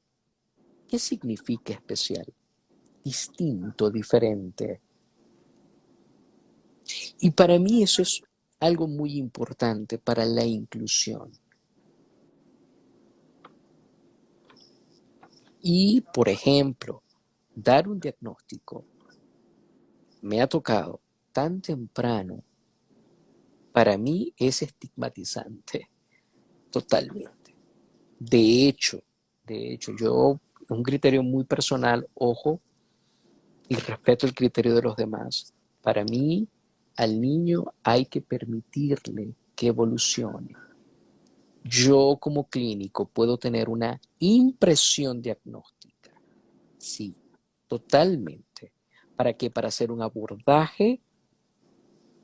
¿qué significa especial? Distinto, diferente. Y para mí eso es algo muy importante para la inclusión. Y, por ejemplo, dar un diagnóstico me ha tocado tan temprano, para mí es estigmatizante, totalmente. De hecho, yo, un criterio muy personal, ojo, y respeto el criterio de los demás. Para mí, al niño hay que permitirle que evolucione. Yo como clínico puedo tener una impresión diagnóstica, sí, totalmente. ¿Para qué? Para hacer un abordaje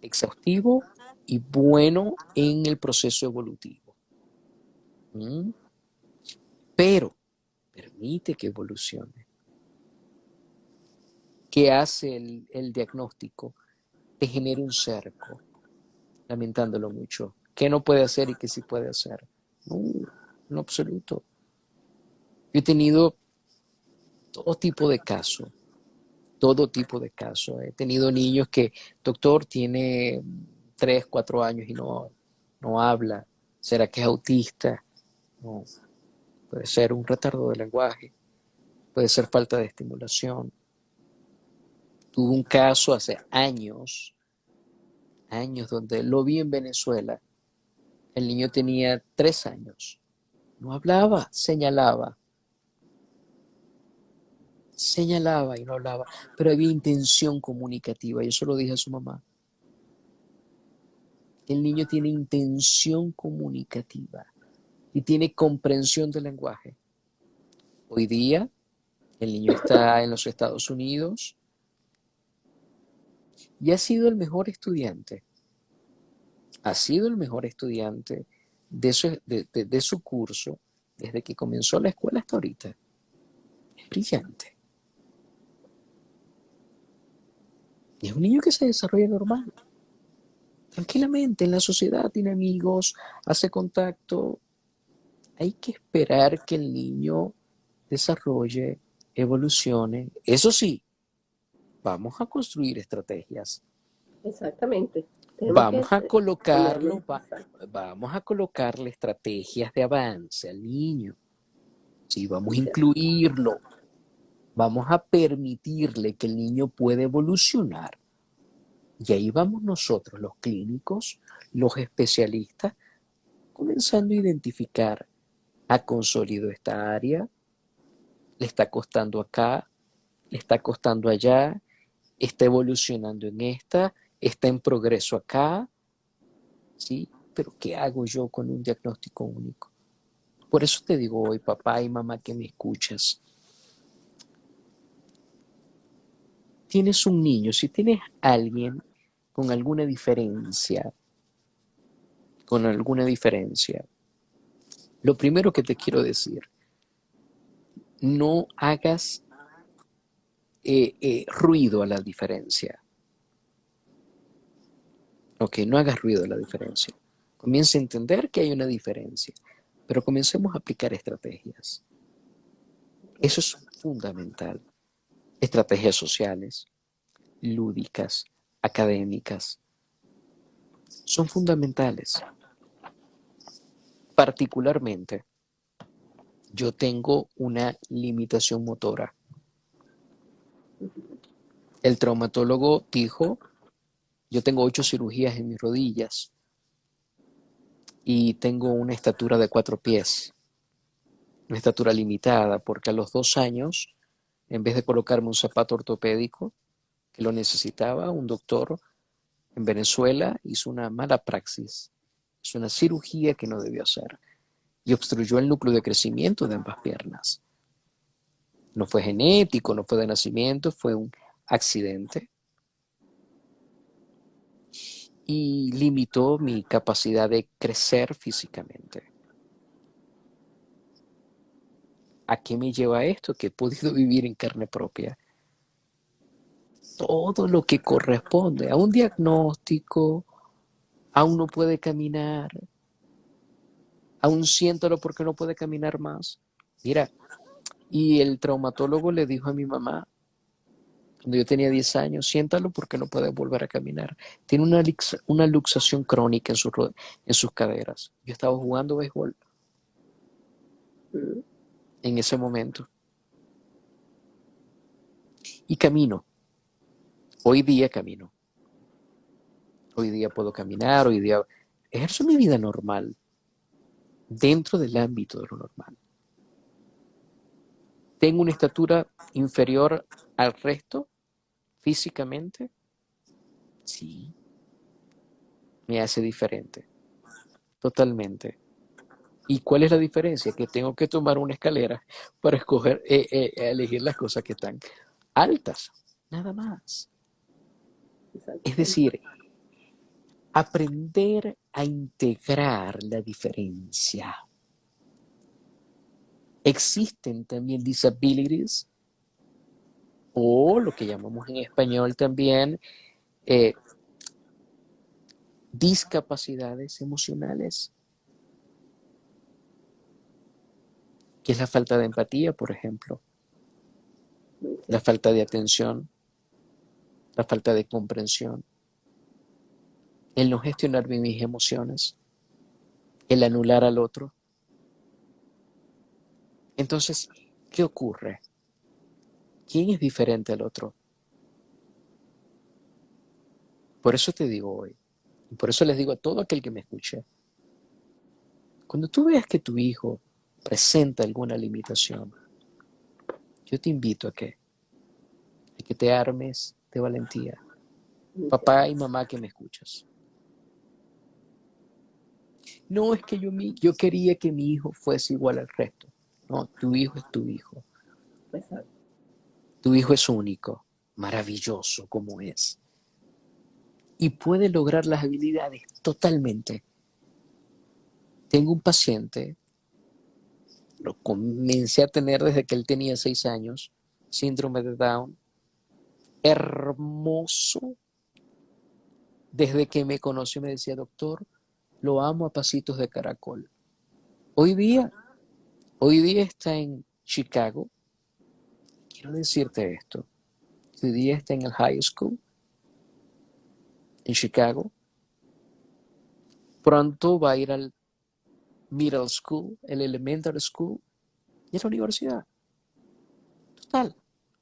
exhaustivo y bueno en el proceso evolutivo. ¿Mm? Pero permite que evolucione. ¿Qué hace el diagnóstico? Te genera un cerco, lamentándolo mucho. ¿Qué no puede hacer y qué sí puede hacer? No, en absoluto. Yo he tenido todo tipo de casos, todo tipo de casos. He tenido niños que, doctor, tiene 3, 4 años y no habla. ¿Será que es autista? No, puede ser un retardo de lenguaje, puede ser falta de estimulación. Tuve un caso hace años, donde lo vi en Venezuela. El niño tenía 3 años. No hablaba, señalaba y no hablaba, pero había intención comunicativa. Yo se lo dije a su mamá. El niño tiene intención comunicativa y tiene comprensión del lenguaje. Hoy día, el niño está en los Estados Unidos y ha sido el mejor estudiante. Ha sido el mejor estudiante de su curso desde que comenzó la escuela hasta ahorita. Es brillante. Y es un niño que se desarrolla normal, tranquilamente en la sociedad, tiene amigos, hace contacto. Hay que esperar que el niño desarrolle, evolucione. Eso sí, vamos a construir estrategias. Exactamente. Tenemos que Vamos a ponerlo. colocarlo, Exacto. vamos a colocarle estrategias de avance al niño. Sí, vamos a Ya. incluirlo. Vamos a permitirle que el niño pueda evolucionar. Y ahí vamos nosotros, los clínicos, los especialistas, comenzando a identificar, ha consolidado esta área, le está costando acá, le está costando allá, está evolucionando en esta, está en progreso acá, ¿sí? Pero ¿qué hago yo con un diagnóstico único? Por eso te digo hoy, papá y mamá que me escuchas, tienes un niño, si tienes alguien con alguna diferencia, lo primero que te quiero decir, no hagas ruido a la diferencia, ok, no hagas ruido a la diferencia. Comienza a entender que hay una diferencia, pero comencemos a aplicar estrategias. Eso es fundamental. Estrategias sociales, lúdicas, académicas, son fundamentales. Particularmente, yo tengo una limitación motora. El traumatólogo dijo, yo tengo 8 cirugías en mis rodillas y tengo una estatura de 4 pies, una estatura limitada, porque a los 2 años, en vez de colocarme un zapato ortopédico, que lo necesitaba, un doctor en Venezuela hizo una mala praxis, hizo una cirugía que no debió hacer y obstruyó el núcleo de crecimiento de ambas piernas. No fue genético, no fue de nacimiento, fue un accidente y limitó mi capacidad de crecer físicamente. ¿A qué me lleva esto? Que he podido vivir en carne propia. todo lo que corresponde a un diagnóstico, aún no puede caminar, aún siéntalo porque no puede caminar más. Mira, y el traumatólogo le dijo a mi mamá, cuando yo tenía 10 años, siéntalo porque no puede volver a caminar. Tiene una luxación crónica en sus caderas. Yo estaba jugando béisbol Mm. en ese momento y camino. Hoy día camino. Hoy día puedo caminar, hoy día ejerzo mi vida normal, dentro del ámbito de lo normal. Tengo una estatura inferior al resto físicamente, sí, me hace diferente, totalmente. ¿Y cuál es la diferencia? Que tengo que tomar una escalera para elegir las cosas que están altas, nada más. Es Exactamente. decir, aprender a integrar la diferencia. Existen también disabilities o lo que llamamos en español también eh, discapacidades emocionales, que es la falta de empatía, por ejemplo, Muy la cierto. falta de atención, la falta de comprensión, el no gestionar bien mis emociones, el anular al otro. Entonces, ¿qué ocurre? ¿Quién es diferente al otro? Por eso te digo hoy, y por eso les digo a todo aquel que me escuche, cuando tú veas que tu hijo presenta alguna limitación, yo te invito a que te armes de valentía, Muy cierto. papá y mamá que me escuchas. No es que yo quería que mi hijo fuese igual al resto. No, tu hijo es tu hijo. Exacto. Tu hijo es único, maravilloso como es. Y puede lograr las habilidades totalmente. Tengo un paciente, lo comencé a tener desde que él tenía 6 años, síndrome de Down, hermoso. Desde que me conoció me decía, doctor, lo amo a pasitos de caracol. Hoy día, hoy día está en Chicago. Quiero decirte esto. Hoy día está en el high school en Chicago. Pronto va a ir al middle school, el elementary school y a la universidad. Total,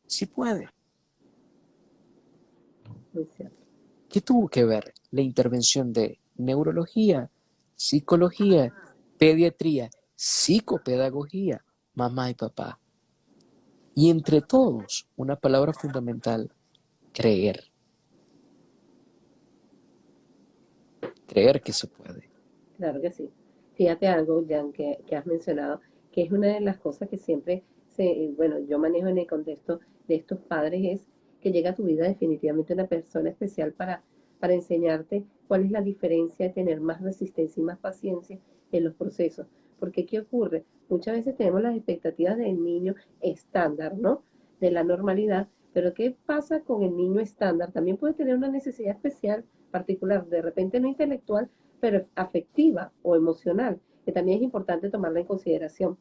sí puede. Muy cierto. ¿Qué tuvo que ver la intervención de neurología, psicología, pediatría, psicopedagogía, mamá y papá? Y entre todos, una palabra fundamental, creer. Creer que se puede. Claro que sí. Fíjate algo, Jan, que has mencionado, que es una de las cosas que siempre bueno, yo manejo en el contexto de estos padres, es que llega a tu vida definitivamente una persona especial para enseñarte cuál es la diferencia de tener más resistencia y más paciencia en los procesos. Porque, ¿qué ocurre? Muchas veces tenemos las expectativas del niño estándar, ¿no? De la normalidad, pero ¿qué pasa con el niño estándar? También puede tener una necesidad especial, particular, de repente no intelectual, pero afectiva o emocional, que también es importante tomarla en consideración.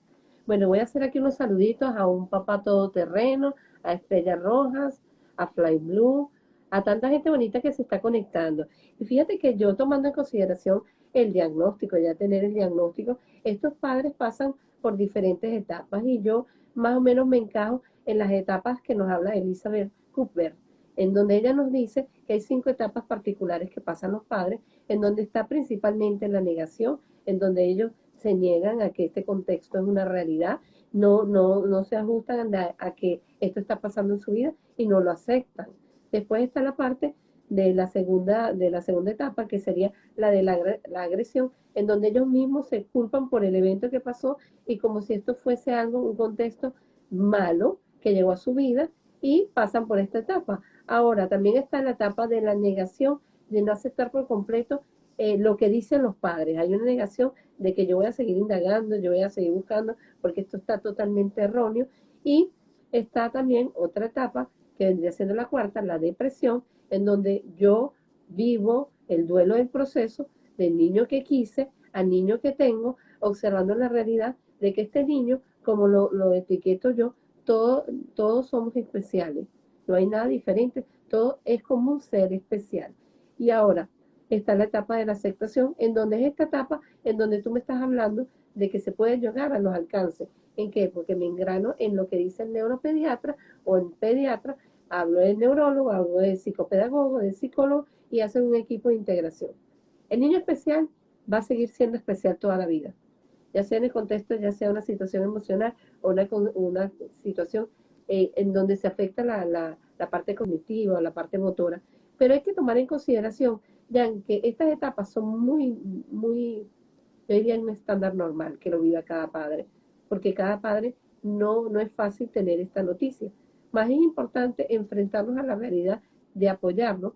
Bueno, voy a hacer aquí unos saluditos a un papá todoterreno, a Estrellas Rojas, a Fly Blue, a tanta gente bonita que se está conectando. Y fíjate que yo tomando en consideración el diagnóstico, ya tener el diagnóstico, estos padres pasan por diferentes etapas y yo más o menos me encajo en las etapas que nos habla Elizabeth Cooper, en donde ella nos dice que hay 5 etapas particulares que pasan los padres, en donde está principalmente la negación, en donde ellos se niegan a que este contexto es una realidad, no se ajustan a que esto está pasando en su vida y no lo aceptan. Después está la parte de la segunda etapa, que sería la de la agresión, en donde ellos mismos se culpan por el evento que pasó y como si esto fuese algo, un contexto malo que llegó a su vida y pasan por esta etapa. Ahora, también está la etapa de la negación, de no aceptar por completo lo que dicen los padres. Hay una negación de que yo voy a seguir indagando, yo voy a seguir buscando, porque esto está totalmente erróneo. Y está también otra etapa que vendría siendo la cuarta, la depresión, en donde yo vivo el duelo del proceso del niño que quise al niño que tengo, observando la realidad de que este niño, como lo etiqueto yo, todos somos especiales, no hay nada diferente, todo es como un ser especial. Y ahora está la etapa de la aceptación, en donde es esta etapa en donde tú me estás hablando de que se puede llegar a los alcances. ¿En qué? Porque me engrano en lo que dice el neuropediatra o el pediatra, hablo del neurólogo, hablo del psicopedagogo, del psicólogo y hacen un equipo de integración. El niño especial va a seguir siendo especial toda la vida, ya sea en el contexto, ya sea una situación emocional o una situación en donde se afecta la parte cognitiva o la parte motora. Pero hay que tomar en consideración, ya que estas etapas son muy, yo diría un estándar normal que lo viva cada padre, porque cada padre no es fácil tener esta noticia. Más es importante enfrentarnos a la realidad de apoyarnos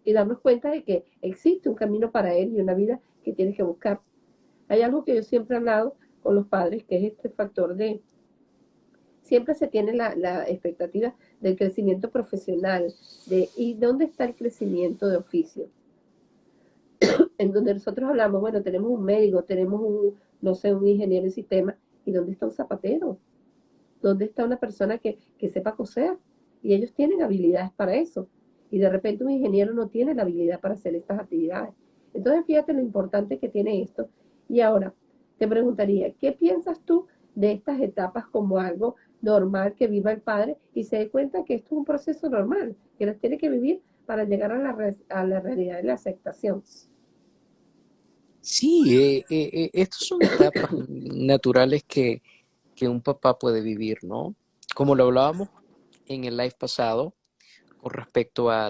y darnos cuenta de que existe un camino para él y una vida que tiene que buscar. Hay algo que yo siempre he hablado con los padres, que es este factor de, siempre se tiene la expectativa del crecimiento profesional, ¿y dónde está el crecimiento de oficio? En donde nosotros hablamos, bueno, tenemos un médico, tenemos no sé, un ingeniero en sistemas, ¿y dónde está un zapatero? ¿Dónde está una persona que sepa coser? Y ellos tienen habilidades para eso. Y de repente un ingeniero no tiene la habilidad para hacer estas actividades. Entonces fíjate lo importante que tiene esto. Y ahora te preguntaría, ¿qué piensas tú de estas etapas como algo normal que viva el padre y se dé cuenta que esto es un proceso normal, que las tiene que vivir para llegar a la realidad de la aceptación? Sí, estas son etapas naturales que un papá puede vivir, ¿no? Como lo hablábamos en el live pasado con respecto a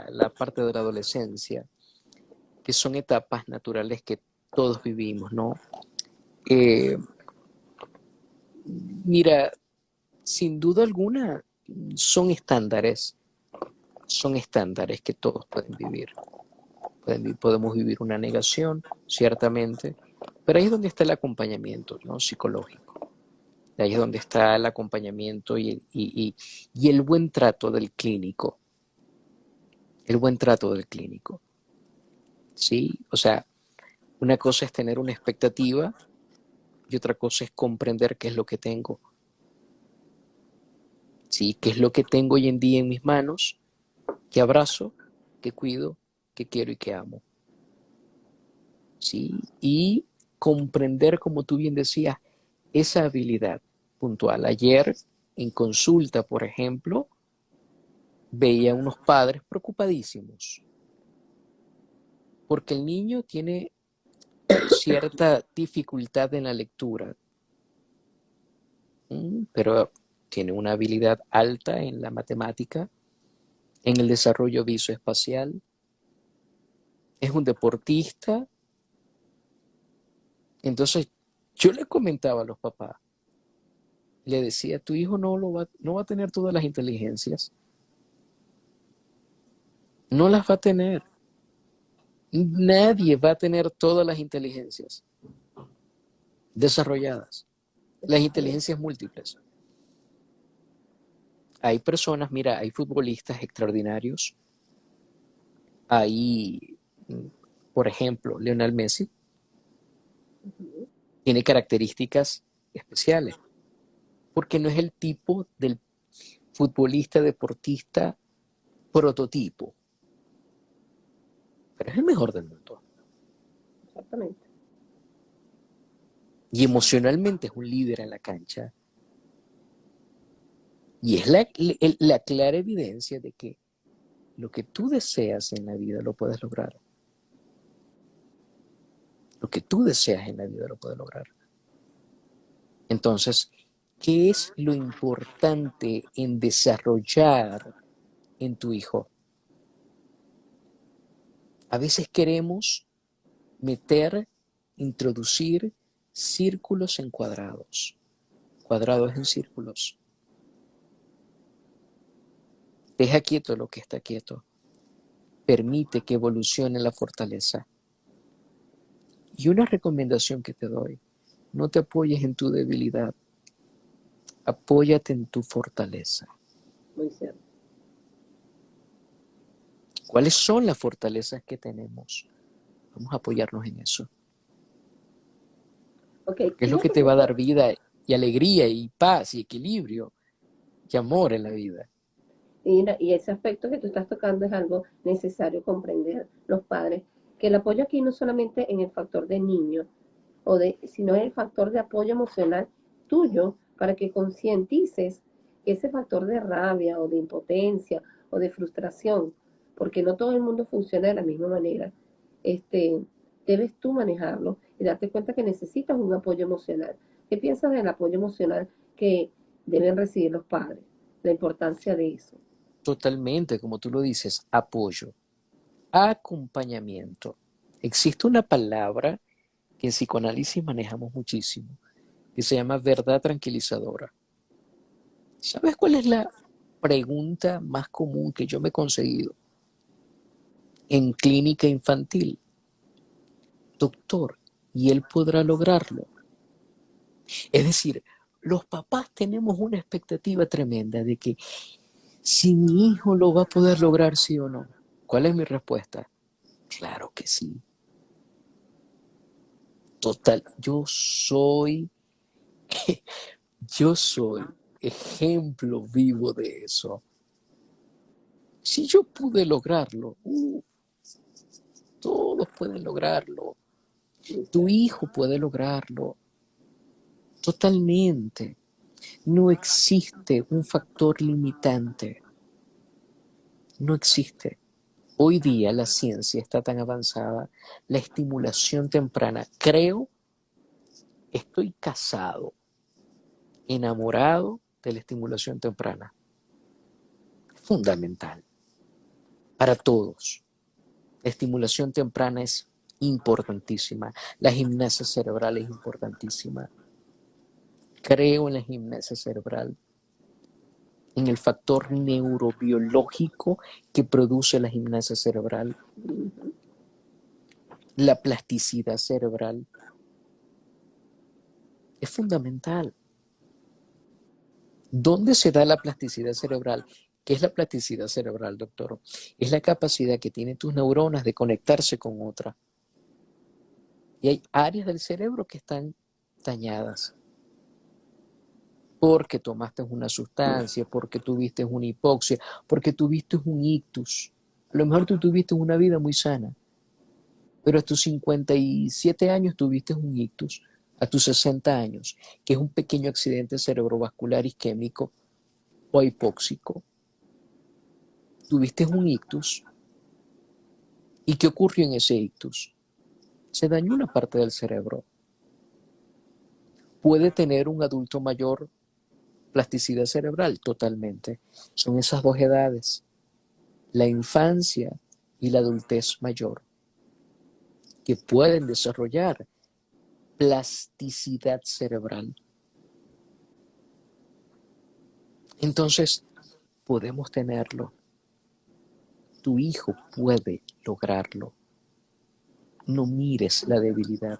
la parte de la adolescencia, que son etapas naturales que todos vivimos, ¿no? Eh, Mira, sin duda alguna son estándares que todos pueden vivir. Podemos vivir una negación, ciertamente, pero ahí es donde está el acompañamiento, ¿no? Psicológico. Ahí es donde está el acompañamiento y el buen trato del clínico. El buen trato del clínico. ¿Sí? O sea, una cosa es tener una expectativa y otra cosa es comprender qué es lo que tengo. ¿Sí? ¿Qué es lo que tengo hoy en día en mis manos? ¿Qué abrazo? ¿Qué cuido? ¿Qué quiero y qué amo? ¿Sí? Y comprender, como tú bien decías, esa habilidad puntual. Ayer, en consulta, por ejemplo, veía unos padres preocupadísimos porque el niño tiene cierta dificultad en la lectura, pero tiene una habilidad alta en la matemática, en el desarrollo visoespacial, es un deportista. Entonces, yo le comentaba a los papás, le decía, tu hijo no va a tener todas las inteligencias, no las va a tener. Nadie va a tener todas las inteligencias desarrolladas, las Exactamente. inteligencias múltiples. Hay personas, mira, hay futbolistas extraordinarios, hay, por ejemplo, Lionel Messi, Uh-huh. tiene características especiales, porque no es el tipo del futbolista deportista prototipo, pero es el mejor del mundo. Exactamente. Y emocionalmente es un líder en la cancha. Y es la clara evidencia de que lo que tú deseas en la vida lo puedes lograr. Lo que tú deseas en la vida lo puedes lograr. Entonces, ¿qué es lo importante en desarrollar en tu hijo? A veces queremos meter, introducir círculos en cuadrados, cuadrados en círculos. Deja quieto lo que está quieto. Permite que evolucione la fortaleza. Y una recomendación que te doy, no te apoyes en tu debilidad, apóyate en tu fortaleza. muy cierto. ¿Cuáles son las fortalezas que tenemos? Vamos a apoyarnos en eso. Ok, Porque es lo que fíjate te que va a dar vida y alegría y paz y equilibrio y amor en la vida. y ese aspecto que tú estás tocando es algo necesario comprender los padres, que el apoyo aquí no solamente en el factor de niño, sino en el factor de apoyo emocional tuyo para que concientices ese factor de rabia o de impotencia o de frustración, porque no todo el mundo funciona de la misma manera. Este, debes tú manejarlo y darte cuenta que necesitas un apoyo emocional. ¿Qué piensas del apoyo emocional que deben recibir los padres? La importancia de eso. Totalmente, como tú lo dices, apoyo, acompañamiento. Existe una palabra que en psicoanálisis manejamos muchísimo, que se llama verdad tranquilizadora. ¿Sabes cuál es la pregunta más común que yo me he conseguido en clínica infantil? Doctor, ¿y él podrá lograrlo? Es decir, los papás tenemos una expectativa tremenda de que si mi hijo lo va a poder lograr, sí o no. ¿Cuál es mi respuesta? Claro que sí. Total, yo soy ejemplo vivo de eso. Si yo pude lograrlo, todos pueden lograrlo. Tu hijo puede lograrlo. Totalmente. No existe un factor limitante. No existe. Hoy día la ciencia está tan avanzada, la estimulación temprana. Estoy casado, enamorado de la estimulación temprana. Fundamental para todos. La estimulación temprana es importantísima. La gimnasia cerebral es importantísima. Creo en la gimnasia cerebral, en el factor neurobiológico que produce la gimnasia cerebral, la plasticidad cerebral. Es fundamental. ¿Dónde se da la plasticidad cerebral? ¿Qué es la plasticidad cerebral, doctor? Es la capacidad que tienen tus neuronas de conectarse con otra. Y hay áreas del cerebro que están dañadas porque tomaste una sustancia, porque tuviste una hipoxia, porque tuviste un ictus. A lo mejor tú tuviste una vida muy sana, pero a tus 57 años tuviste un ictus, a tus 60 años, que es un pequeño accidente cerebrovascular isquémico o hipóxico. Tuviste un ictus. ¿Y qué ocurrió en ese ictus? Se dañó una parte del cerebro. ¿Puede tener un adulto mayor plasticidad cerebral? Totalmente. Son esas dos edades, la infancia y la adultez mayor, que pueden desarrollar plasticidad cerebral. Entonces, podemos tenerlo. Tu hijo puede lograrlo. No mires la debilidad.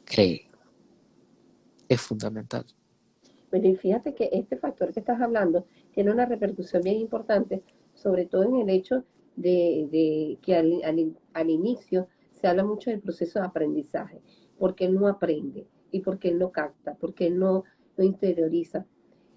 Cree. Es fundamental. Bueno, y fíjate que este factor que estás hablando tiene una repercusión bien importante, sobre todo en el hecho de que al inicio se habla mucho del proceso de aprendizaje, porque él no aprende y porque él no capta, porque él no interioriza.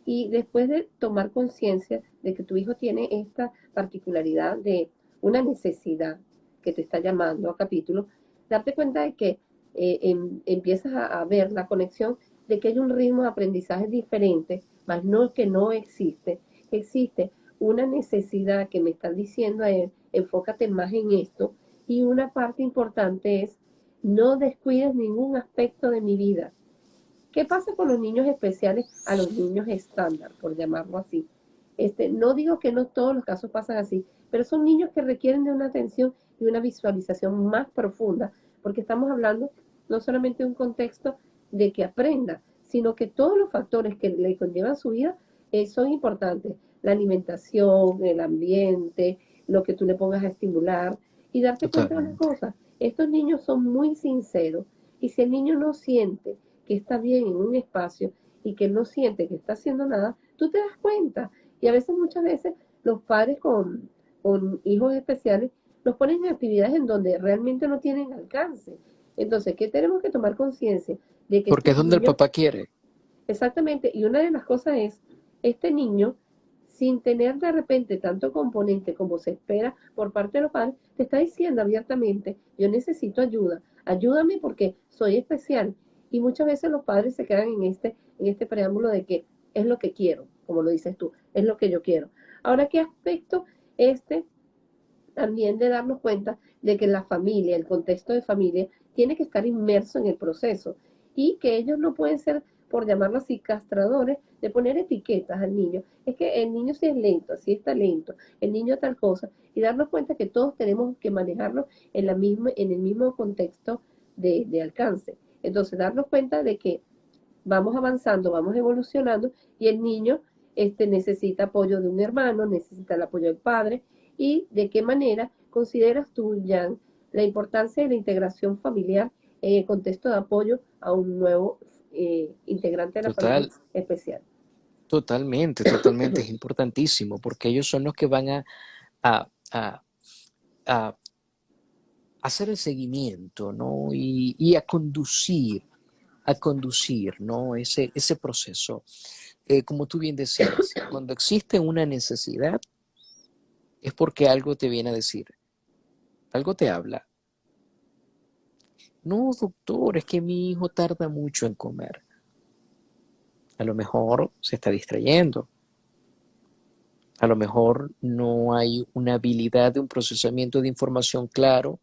Y después de tomar conciencia de que tu hijo tiene esta particularidad de una necesidad que te está llamando a capítulo, darte cuenta de que empiezas a ver la conexión de que hay un ritmo de aprendizaje diferente, más no que no existe, existe una necesidad que me está diciendo a él, enfócate más en esto, y una parte importante es, no descuides ningún aspecto de mi vida. ¿Qué pasa con los niños especiales a los niños estándar, por llamarlo así? No digo que no todos los casos pasan así, pero son niños que requieren de una atención y una visualización más profunda, porque estamos hablando no solamente de un contexto de que aprenda, sino que todos los factores que le conllevan su vida son importantes. La alimentación, el ambiente, lo que tú le pongas a estimular y darte cuenta de una Totalmente. cosa, estos niños son muy sinceros y si el niño no siente que está bien en un espacio y que no siente que está haciendo nada, tú te das cuenta. Y a veces, muchas veces, los padres con hijos especiales los ponen en actividades en donde realmente no tienen alcance. Entonces, ¿qué tenemos que tomar conciencia? De que Porque este es donde el niño, papá quiere. exactamente, y una de las cosas es, este niño, sin tener de repente tanto componente como se espera por parte de los padres, te está diciendo abiertamente, yo necesito ayuda, ayúdame porque soy especial. Y muchas veces los padres se quedan en este preámbulo de que es lo que quiero, como lo dices tú, es lo que yo quiero. Ahora, ¿qué aspecto este también de darnos cuenta de que la familia, el contexto de familia, tiene que estar inmerso en el proceso y que ellos no pueden ser, por llamarlo así, castradores de poner etiquetas al niño? Es que el niño sí es lento, así está lento, el niño tal cosa, y darnos cuenta que todos tenemos que manejarlo en el mismo contexto de alcance. Entonces, darnos cuenta de que vamos avanzando, vamos evolucionando y el niño necesita apoyo de un hermano, necesita el apoyo del padre y de qué manera consideras tú, Jan, la importancia de la integración familiar en el contexto de apoyo a un nuevo integrante de la familia Total, especial. totalmente, totalmente. Es importantísimo porque ellos son los que van a, a- a hacer el seguimiento, ¿no? Y a conducir, ¿no? Ese proceso. Como tú bien decías, cuando existe una necesidad es porque algo te viene a decir, algo te habla. No, doctor, es que mi hijo tarda mucho en comer. A lo mejor se está distrayendo. A lo mejor no hay una habilidad de un procesamiento de información claro.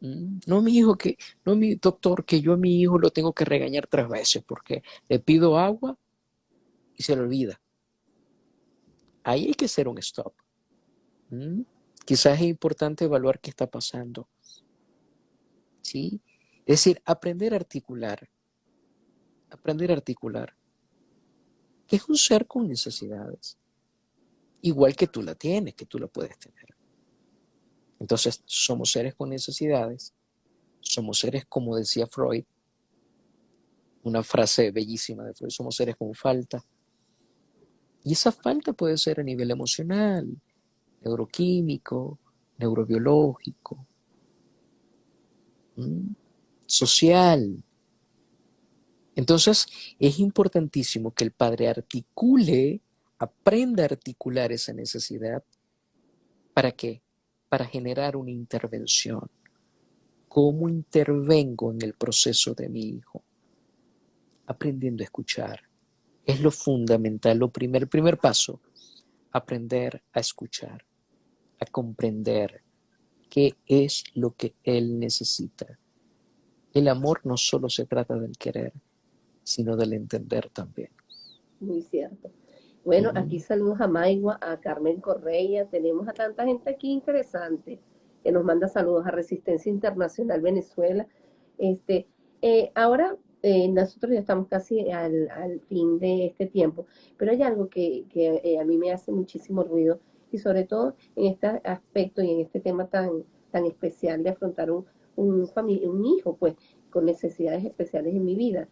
No, mi hijo, no, mi doctor, que yo a mi hijo lo tengo que regañar 3 veces porque le pido agua y se le olvida. Ahí hay que hacer un stop. ¿Mm? Quizás es importante evaluar qué está pasando. ¿Sí? Es decir, aprender a articular, que es un ser con necesidades, igual que tú la tienes, que tú la puedes tener. Entonces, somos seres con necesidades, somos seres, como decía Freud, una frase bellísima de Freud, somos seres con falta. Y esa falta puede ser a nivel emocional, neuroquímico, neurobiológico, ¿m? Social. Entonces, es importantísimo que el padre aprenda a articular esa necesidad. ¿Para qué? Para generar una intervención. ¿Cómo intervengo en el proceso de mi hijo? Aprendiendo a escuchar. Es lo fundamental, el primer paso, aprender a escuchar, a comprender qué es lo que él necesita. El amor no solo se trata del querer, sino del entender también. Muy cierto. Bueno, aquí Mm. saludos a Maigua, a Carmen Correia, tenemos a tanta gente aquí interesante que nos manda saludos a Resistencia Internacional Venezuela. Este, ahora nosotros ya estamos casi al fin de este tiempo, pero hay algo que a mí me hace muchísimo ruido y sobre todo en este aspecto y en este tema tan especial de afrontar un hijo pues con necesidades especiales en mi vida,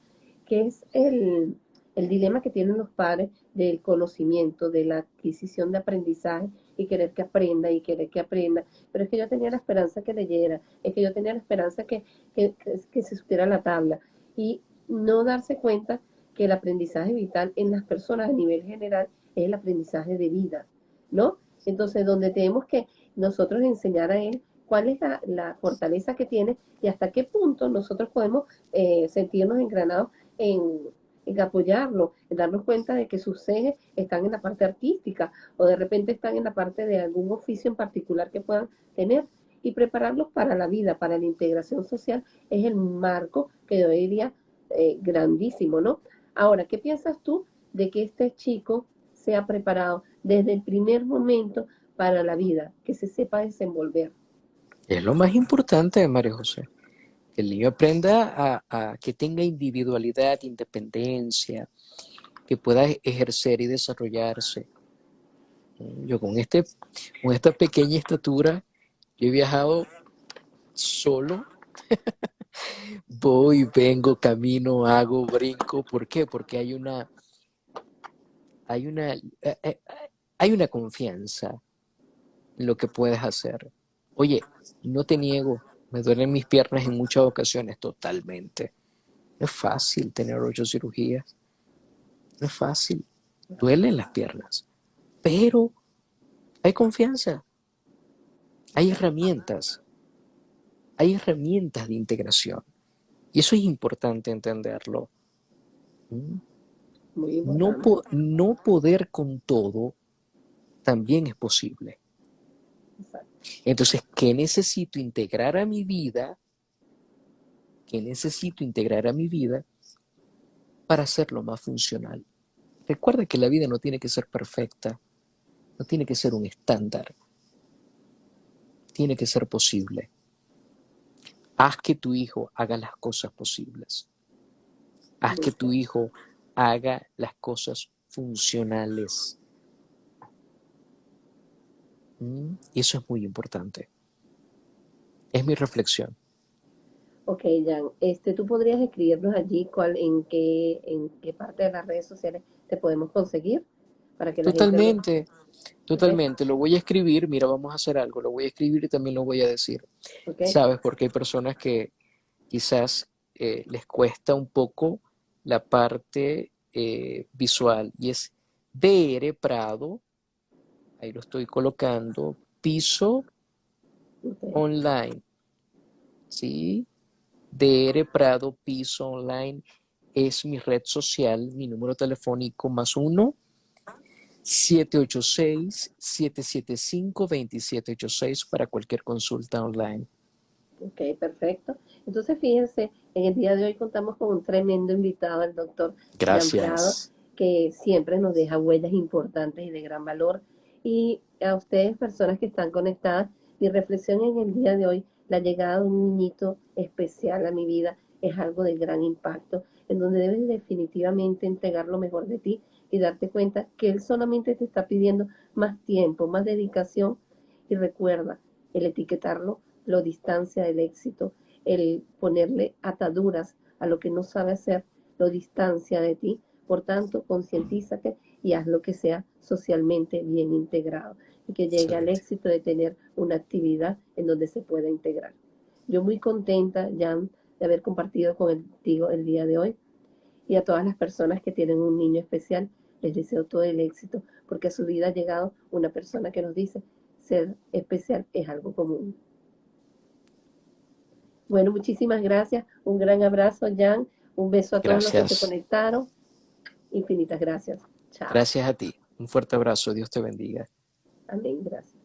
que es el dilema que tienen los padres del conocimiento, de la adquisición de aprendizaje y querer que aprenda y querer que aprenda. Pero es que yo tenía la esperanza que leyera, es que yo tenía la esperanza que se supiera la tabla y no darse cuenta que el aprendizaje vital en las personas a nivel general es el aprendizaje de vida, ¿no? Entonces, donde tenemos que nosotros enseñar a él cuál es la fortaleza que tiene y hasta qué punto nosotros podemos sentirnos engranados en apoyarlo, en darnos cuenta de que sus ejes están en la parte artística o de repente están en la parte de algún oficio en particular que puedan tener y prepararlos para la vida, para la integración social, es el marco que yo diría grandísimo, ¿no? Ahora, ¿qué piensas tú de que este chico sea preparado desde el primer momento para la vida, que se sepa desenvolver? Es lo más importante, María José. Que el niño aprenda a que tenga individualidad, independencia, que pueda ejercer y desarrollarse. Yo con esta pequeña estatura, yo he viajado solo, voy, vengo, camino, hago, brinco. ¿Por qué? Porque hay una, hay una confianza en lo que puedes hacer. Oye, no te niego, me duelen mis piernas en muchas ocasiones totalmente. No es fácil tener 8 cirugías, no es fácil. Duelen las piernas, pero hay confianza, hay herramientas, hay herramientas de integración. Y eso es importante entenderlo. ¿Mm? Muy No, importante. no poder con todo también es posible. Exacto. Entonces, ¿qué necesito integrar a mi vida? ¿Qué necesito integrar a mi vida para hacerlo más funcional? Recuerda que la vida no tiene que ser perfecta, no tiene que ser un estándar, tiene que ser posible. Haz que tu hijo haga las cosas posibles. Haz Muy que tu bien. hijo haga las cosas funcionales. Y eso es muy importante. Es mi reflexión. Ok, Jan, tú podrías escribirnos allí en qué parte de las redes sociales te podemos conseguir para que la gente lo... Totalmente, Ok, totalmente. Lo voy a escribir. Mira, vamos a hacer algo. Lo voy a escribir y también lo voy a decir. ok, ¿Sabes? Porque hay personas que quizás les cuesta un poco la parte visual y es DR Prado, ahí lo estoy colocando, piso ok, online, ¿sí? DR Prado, piso online es mi red social, mi número telefónico +1 786-775-2786 para cualquier consulta online. ok, perfecto. Entonces, fíjense, en el día de hoy contamos con un tremendo invitado, el doctor Jan Prado, Gracias. que siempre nos deja huellas importantes y de gran valor. Y a ustedes, personas que están conectadas, mi reflexión en el día de hoy, la llegada de un niñito especial a mi vida es algo de gran impacto, en donde debes definitivamente entregar lo mejor de ti y darte cuenta que él solamente te está pidiendo más tiempo, más dedicación. Y recuerda, el etiquetarlo lo distancia del éxito, el ponerle ataduras a lo que no sabe hacer, lo distancia de ti. Por tanto, concientízate y haz lo que sea socialmente bien integrado y que llegue al Excelente. éxito de tener una actividad en donde se pueda integrar. Yo muy contenta, Jan, de haber compartido contigo el día de hoy y a todas las personas que tienen un niño especial, les deseo todo el éxito porque a su vida ha llegado una persona que nos dice ser especial es algo común. Bueno, muchísimas gracias. Un gran abrazo, Jan. Un beso a todos los que se Gracias. conectaron. Infinitas gracias. Chao. Gracias a ti. Un fuerte abrazo. Dios te bendiga. Amén. Gracias.